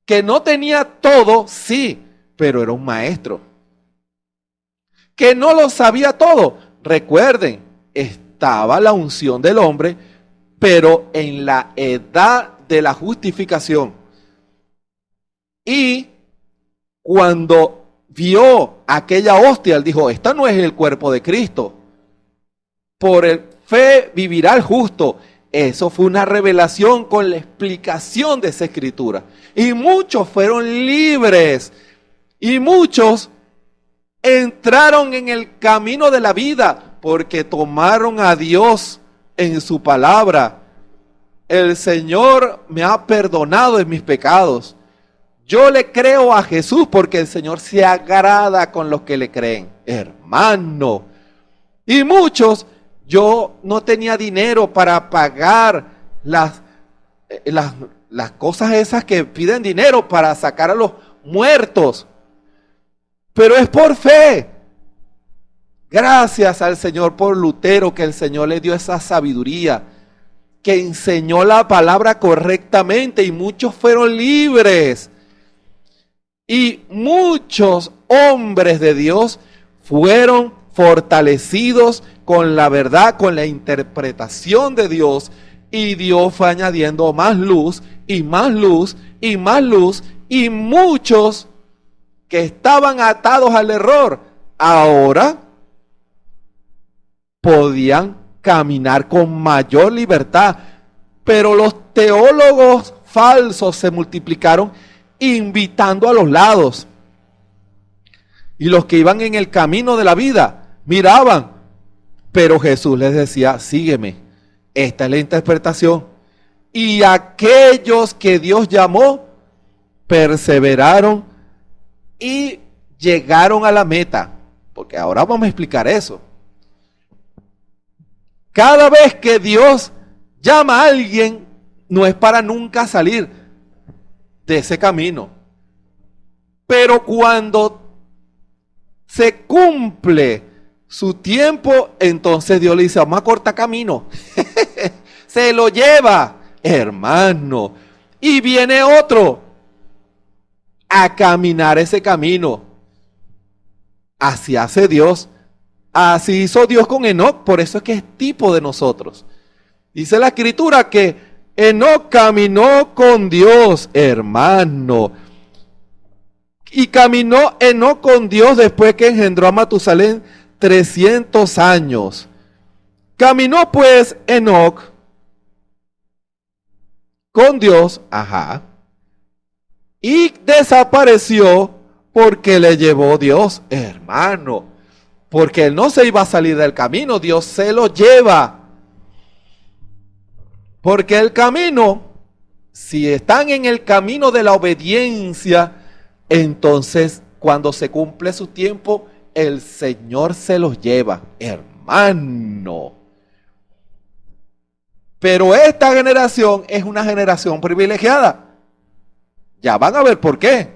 Que no tenía todo, sí, pero era un maestro. Que no lo sabía todo. Recuerden, estaba la unción del hombre, pero en la edad de la justificación. Y cuando vio aquella hostia, él dijo, esta no es el cuerpo de Cristo. Por el fe vivirá el justo. Eso fue una revelación con la explicación de esa escritura. Y muchos fueron libres. Y muchos entraron en el camino de la vida porque tomaron a Dios en su palabra. El Señor me ha perdonado de mis pecados. Yo le creo a Jesús porque el Señor se agrada con los que le creen. Hermano. Y muchos, yo no tenía dinero para pagar las cosas esas que piden dinero para sacar a los muertos. Pero es por fe. Gracias al Señor por Lutero, que el Señor le dio esa sabiduría, que enseñó la palabra correctamente y muchos fueron libres. Y muchos hombres de Dios fueron fortalecidos con la verdad, con la interpretación de Dios, y Dios fue añadiendo más luz y más luz y más luz, y muchos que estaban atados al error ahora podían caminar con mayor libertad. Pero los teólogos falsos se multiplicaron, invitando a los lados. Y los que iban en el camino de la vida miraban, pero Jesús les decía, sígueme, esta es la interpretación. Y aquellos que Dios llamó perseveraron y llegaron a la meta, porque ahora vamos a explicar eso. Cada vez que Dios llama a alguien, no es para nunca salir de ese camino. Pero cuando se cumple su tiempo, entonces Dios le dice, vamos a cortar camino. Se lo lleva, hermano. Y viene otro a caminar ese camino. Así hace Dios. Así hizo Dios con Enoc. Por eso es que es tipo de nosotros. Dice la Escritura que Enoc caminó con Dios, hermano. Y caminó Enoc con Dios después que engendró a Matusalén 300 años. Caminó pues Enoc con Dios, y desapareció porque le llevó Dios, hermano. Porque él no se iba a salir del camino, Dios se lo lleva. Porque el camino, si están en el camino de la obediencia, entonces cuando se cumple su tiempo, el Señor se los lleva, hermano. Pero esta generación es una generación privilegiada. Ya van a ver por qué.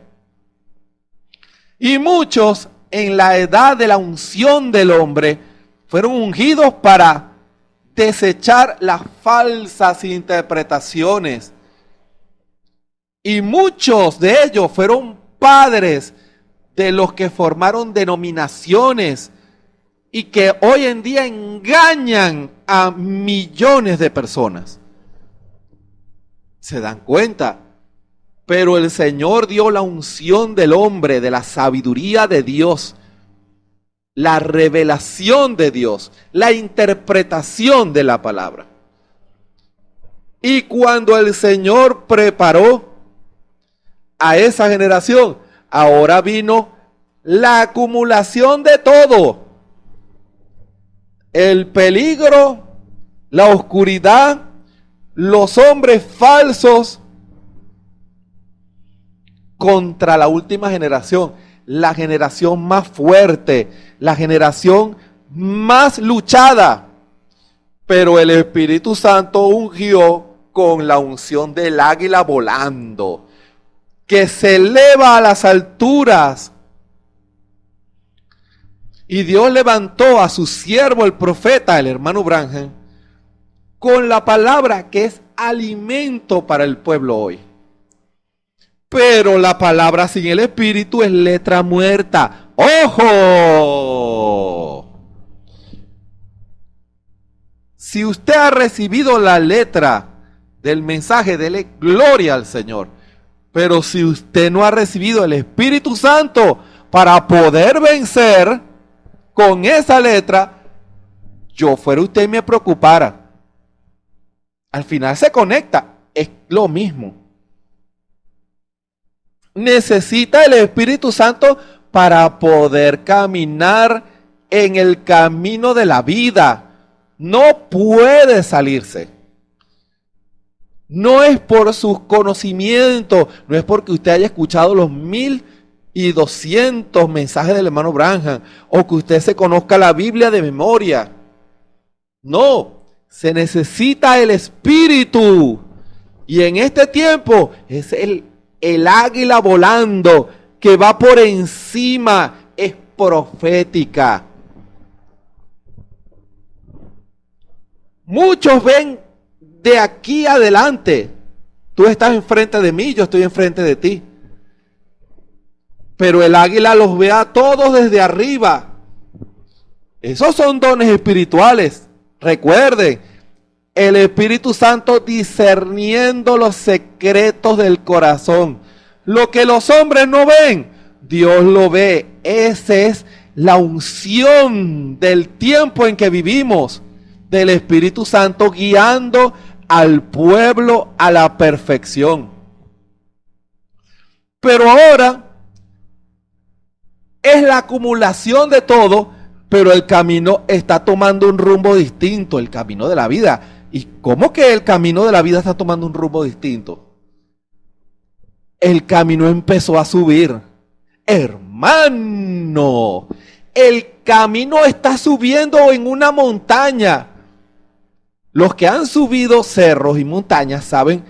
Y muchos en la edad de la unción del hombre fueron ungidos para desechar las falsas interpretaciones. Y muchos de ellos fueron padres de los que formaron denominaciones y que hoy en día engañan a millones de personas. ¿Se dan cuenta? Pero el Señor dio la unción del hombre, de la sabiduría de Dios, la revelación de Dios, la interpretación de la palabra. Y cuando el Señor preparó a esa generación, ahora vino la acumulación de todo. El peligro, la oscuridad, los hombres falsos contra la última generación, la generación más fuerte, la generación más luchada. Pero el Espíritu Santo ungió con la unción del águila volando, que se eleva a las alturas. Y Dios levantó a su siervo, el profeta, el hermano Branham, con la palabra que es alimento para el pueblo hoy. Pero la palabra sin el Espíritu es letra muerta. ¡Ojo! Si usted ha recibido la letra del mensaje, dele gloria al Señor. Pero si usted no ha recibido el Espíritu Santo para poder vencer con esa letra, yo fuera usted y me preocupara. Al final se conecta, es lo mismo. Necesita el Espíritu Santo para poder caminar en el camino de la vida. No puede salirse. No es por sus conocimientos, no es porque usted haya escuchado los 1200 mensajes del hermano Branham o que usted se conozca la Biblia de memoria. No, se necesita el Espíritu. Y en este tiempo es el águila volando que va por encima, es profética. Muchos ven de aquí adelante. Tú estás enfrente de mí, yo estoy enfrente de ti. Pero el águila los ve a todos desde arriba. Esos son dones espirituales. Recuerden, el Espíritu Santo discerniendo los secretos del corazón. Lo que los hombres no ven, Dios lo ve. Esa es la unción del tiempo en que vivimos, del Espíritu Santo guiando al pueblo a la perfección. Pero ahora es la acumulación de todo, pero el camino está tomando un rumbo distinto, el camino de la vida. ¿Y cómo que el camino de la vida está tomando un rumbo distinto? El camino empezó a subir. Hermano, el camino está subiendo en una montaña. Los que han subido cerros y montañas saben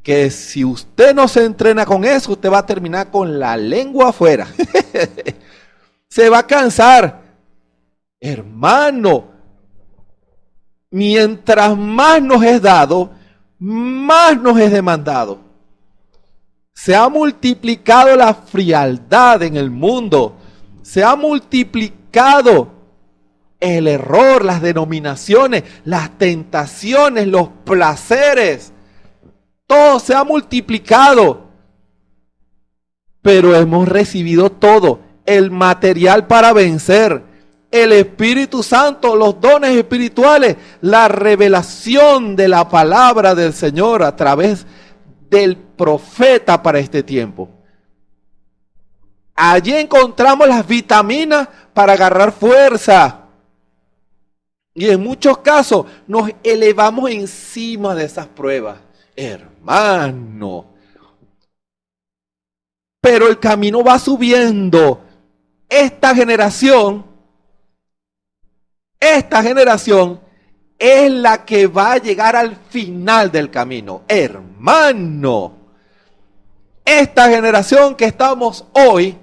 que si usted no se entrena con eso, usted va a terminar con la lengua afuera. Se va a cansar. Hermano, mientras más nos es dado, más nos es demandado. Se ha multiplicado la frialdad en el mundo. Se ha multiplicado el error, las denominaciones, las tentaciones, los placeres. Todo se ha multiplicado. Pero hemos recibido todo, el material para vencer, el Espíritu Santo, los dones espirituales, la revelación de la palabra del Señor a través del profeta para este tiempo. Allí encontramos las vitaminas para agarrar fuerza. Y en muchos casos nos elevamos encima de esas pruebas. Hermano. Pero el camino va subiendo. Esta generación es la que va a llegar al final del camino. Hermano. Esta generación que estamos hoy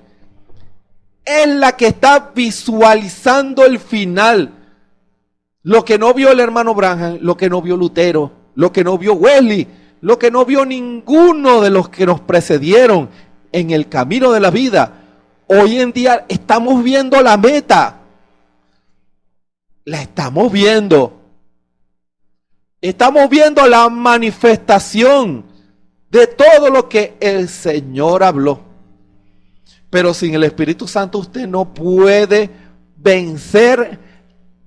es la que está visualizando el final. Lo que no vio el hermano Branham, lo que no vio Lutero, lo que no vio Wesley, lo que no vio ninguno de los que nos precedieron en el camino de la vida. Hoy en día estamos viendo la meta. La estamos viendo. Estamos viendo la manifestación de todo lo que el Señor habló. Pero sin el Espíritu Santo usted no puede vencer,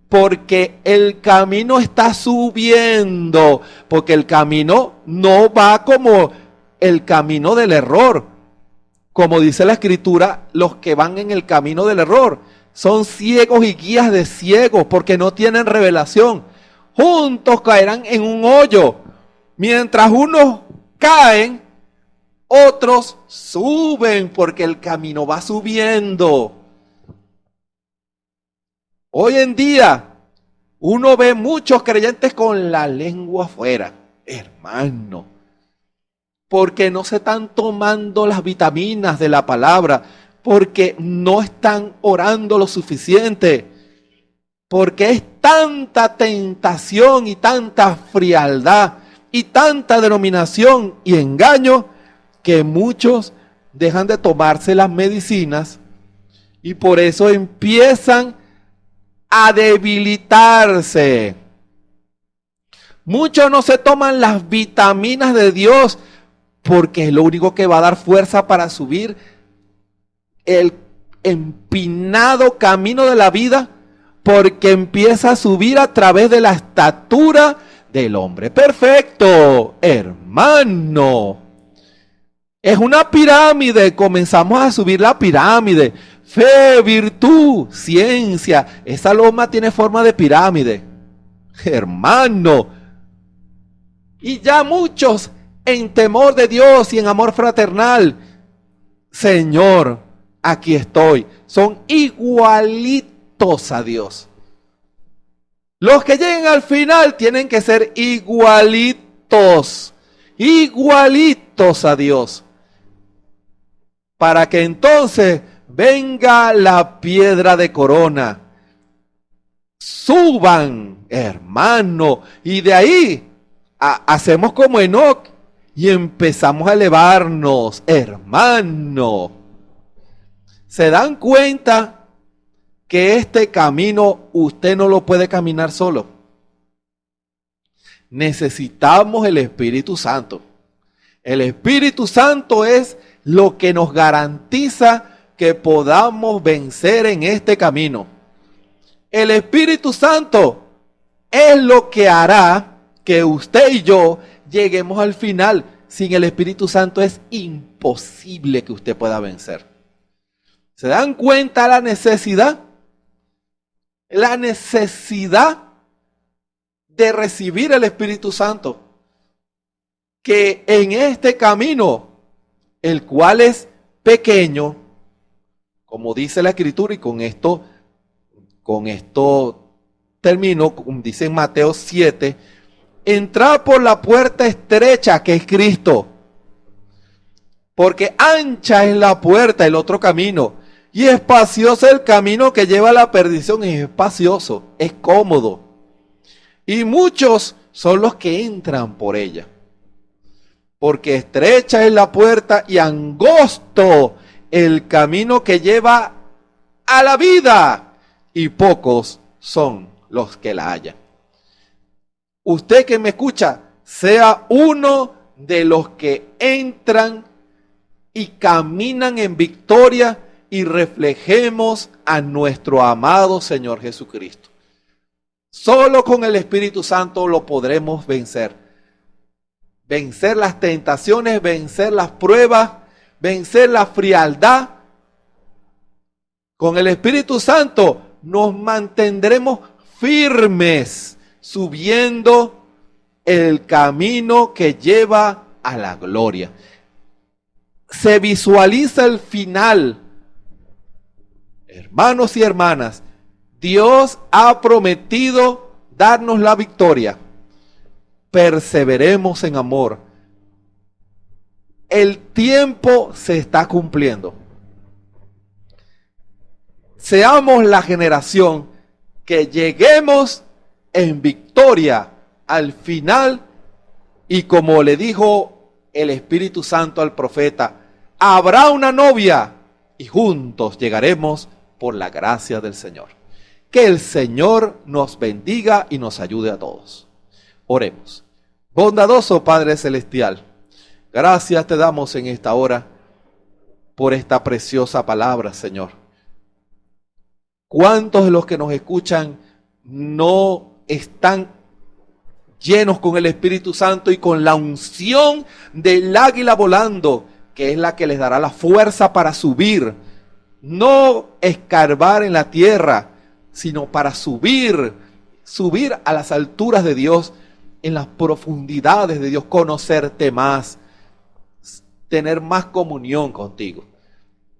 porque el camino está subiendo, porque el camino no va como el camino del error. Como dice la Escritura, los que van en el camino del error son ciegos y guías de ciegos, porque no tienen revelación. Juntos caerán en un hoyo. Mientras unos caen, otros suben, porque el camino va subiendo. Hoy en día, uno ve muchos creyentes con la lengua afuera, hermano, porque no se están tomando las vitaminas de la palabra, porque no están orando lo suficiente, porque es tanta tentación y tanta frialdad y tanta denominación y engaño que muchos dejan de tomarse las medicinas y por eso empiezan a debilitarse. Muchos no se toman las vitaminas de Dios porque es lo único que va a dar fuerza para subir el empinado camino de la vida, porque empieza a subir a través de la estatura del hombre perfecto, hermano. Es una pirámide, comenzamos a subir la pirámide. Fe, virtud, ciencia. Esa loma tiene forma de pirámide, hermano. Y ya muchos en temor de Dios y en amor fraternal, Señor, aquí estoy, son igualitos a Dios. Los que lleguen al final tienen que ser igualitos a Dios, para que entonces venga la piedra de corona. Suban, hermano, y de ahí hacemos como Enoc y empezamos a elevarnos, hermano. ¿Se dan cuenta que este camino usted no lo puede caminar solo? Necesitamos el Espíritu Santo. El Espíritu Santo es lo que nos garantiza que podamos vencer en este camino. El Espíritu Santo es lo que hará que usted y yo lleguemos al final. Sin el Espíritu Santo es imposible que usted pueda vencer. ¿Se dan cuenta la necesidad? La necesidad de recibir el Espíritu Santo. Que en este camino, el cual es pequeño, como dice la Escritura, y con esto termino, como dice en Mateo 7, entrad por la puerta estrecha que es Cristo, porque ancha es la puerta, el otro camino, y espacioso el camino que lleva a la perdición. Es espacioso, es cómodo, y muchos son los que entran por ella, porque estrecha es la puerta y angosto el camino que lleva a la vida, y pocos son los que la hallan. Usted que me escucha, sea uno de los que entran y caminan en victoria y reflejemos a nuestro amado Señor Jesucristo. Solo con el Espíritu Santo lo podremos vencer. Vencer las tentaciones, vencer las pruebas, vencer la frialdad. Con el Espíritu Santo nos mantendremos firmes, subiendo el camino que lleva a la gloria. Se visualiza el final. Hermanos y hermanas, Dios ha prometido darnos la victoria. Perseveremos en amor. El tiempo se está cumpliendo. Seamos la generación que lleguemos en victoria al final, y como le dijo el Espíritu Santo al profeta, habrá una novia y juntos llegaremos por la gracia del Señor. Que el Señor nos bendiga y nos ayude a todos. Oremos. Bondadoso Padre Celestial, gracias te damos en esta hora por esta preciosa palabra, Señor. ¿Cuántos de los que nos escuchan no están llenos con el Espíritu Santo y con la unción del águila volando, que es la que les dará la fuerza para subir? No escarbar en la tierra, sino para subir a las alturas de Dios, en las profundidades de Dios, conocerte más, tener más comunión contigo.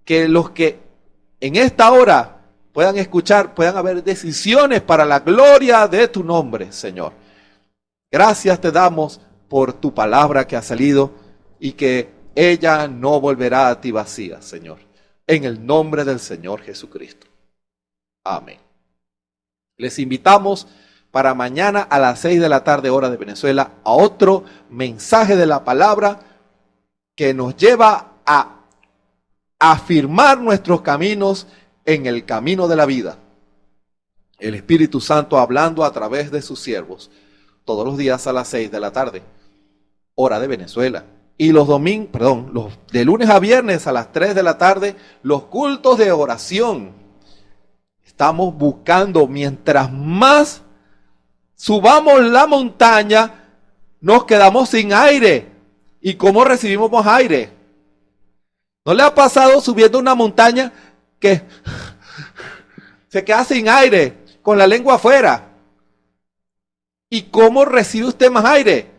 Que los que en esta hora puedan escuchar, puedan haber decisiones para la gloria de tu nombre, Señor. Gracias te damos por tu palabra que ha salido y que ella no volverá a ti vacía, Señor. En el nombre del Señor Jesucristo. Amén. Les invitamos para mañana a las 6 de la tarde, hora de Venezuela, a otro mensaje de la palabra que nos lleva a afirmar nuestros caminos en el camino de la vida. El Espíritu Santo hablando a través de sus siervos, todos los días a las 6 de la tarde, hora de Venezuela. Y los de lunes a viernes a las 3 de la tarde, los cultos de oración. Estamos buscando, mientras más subamos la montaña, nos quedamos sin aire. ¿Y cómo recibimos más aire? ¿No le ha pasado subiendo una montaña que se queda sin aire, con la lengua afuera? ¿Y cómo recibe usted más aire?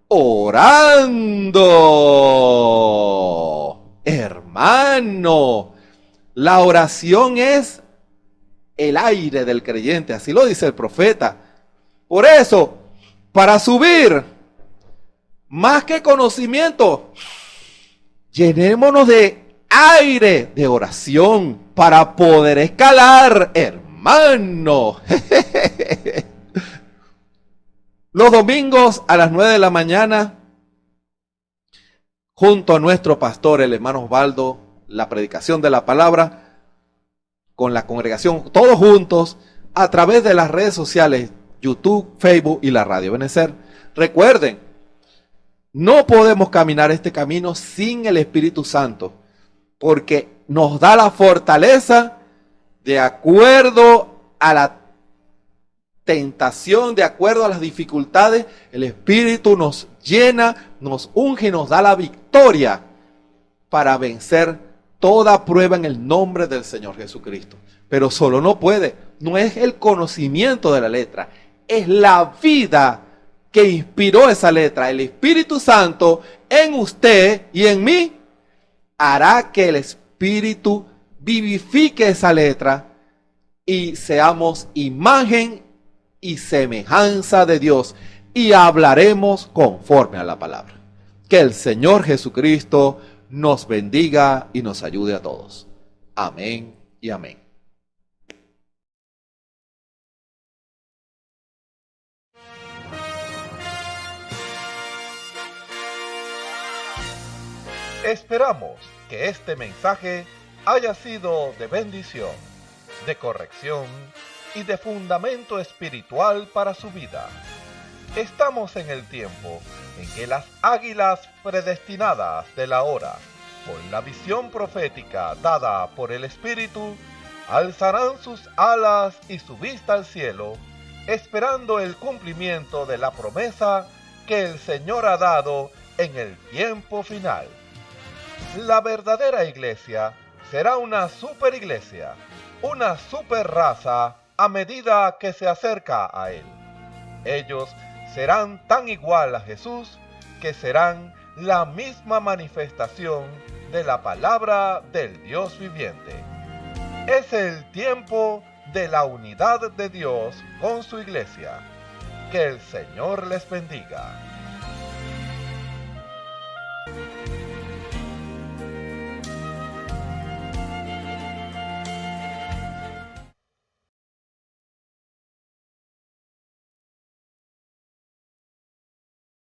Orando. Hermano, la oración es el aire del creyente, así lo dice el profeta. Por eso, para subir, más que conocimiento, llenémonos de aire de oración para poder escalar, hermano. Los domingos a las 9 de la mañana, junto a nuestro pastor, el hermano Osvaldo, la predicación de la palabra, con la congregación, todos juntos, a través de las redes sociales, YouTube, Facebook y la radio Benecer. Recuerden, no podemos caminar este camino sin el Espíritu Santo, porque nos da la fortaleza de acuerdo a la tentación, de acuerdo a las dificultades. El Espíritu nos llena, nos unge y nos da la victoria para vencer toda prueba en el nombre del Señor Jesucristo. Pero solo no puede, no es el conocimiento de la letra, es la vida que inspiró esa letra. El Espíritu Santo en usted y en mí hará que el Espíritu vivifique esa letra y seamos imagen y semejanza de Dios y hablaremos conforme a la palabra. Que el Señor Jesucristo nos bendiga y nos ayude a todos. Amén y amén. Esperamos que este mensaje haya sido de bendición, de corrección y de fundamento espiritual para su vida. Estamos en el tiempo en que las águilas predestinadas de la hora, por la visión profética dada por el Espíritu, alzarán sus alas y su vista al cielo, esperando el cumplimiento de la promesa que el Señor ha dado en el tiempo final. La verdadera iglesia será una super iglesia, una super raza a medida que se acerca a Él. Ellos serán tan igual a Jesús que serán la misma manifestación de la palabra del Dios viviente. Es el tiempo de la unidad de Dios con su iglesia. Que el Señor les bendiga.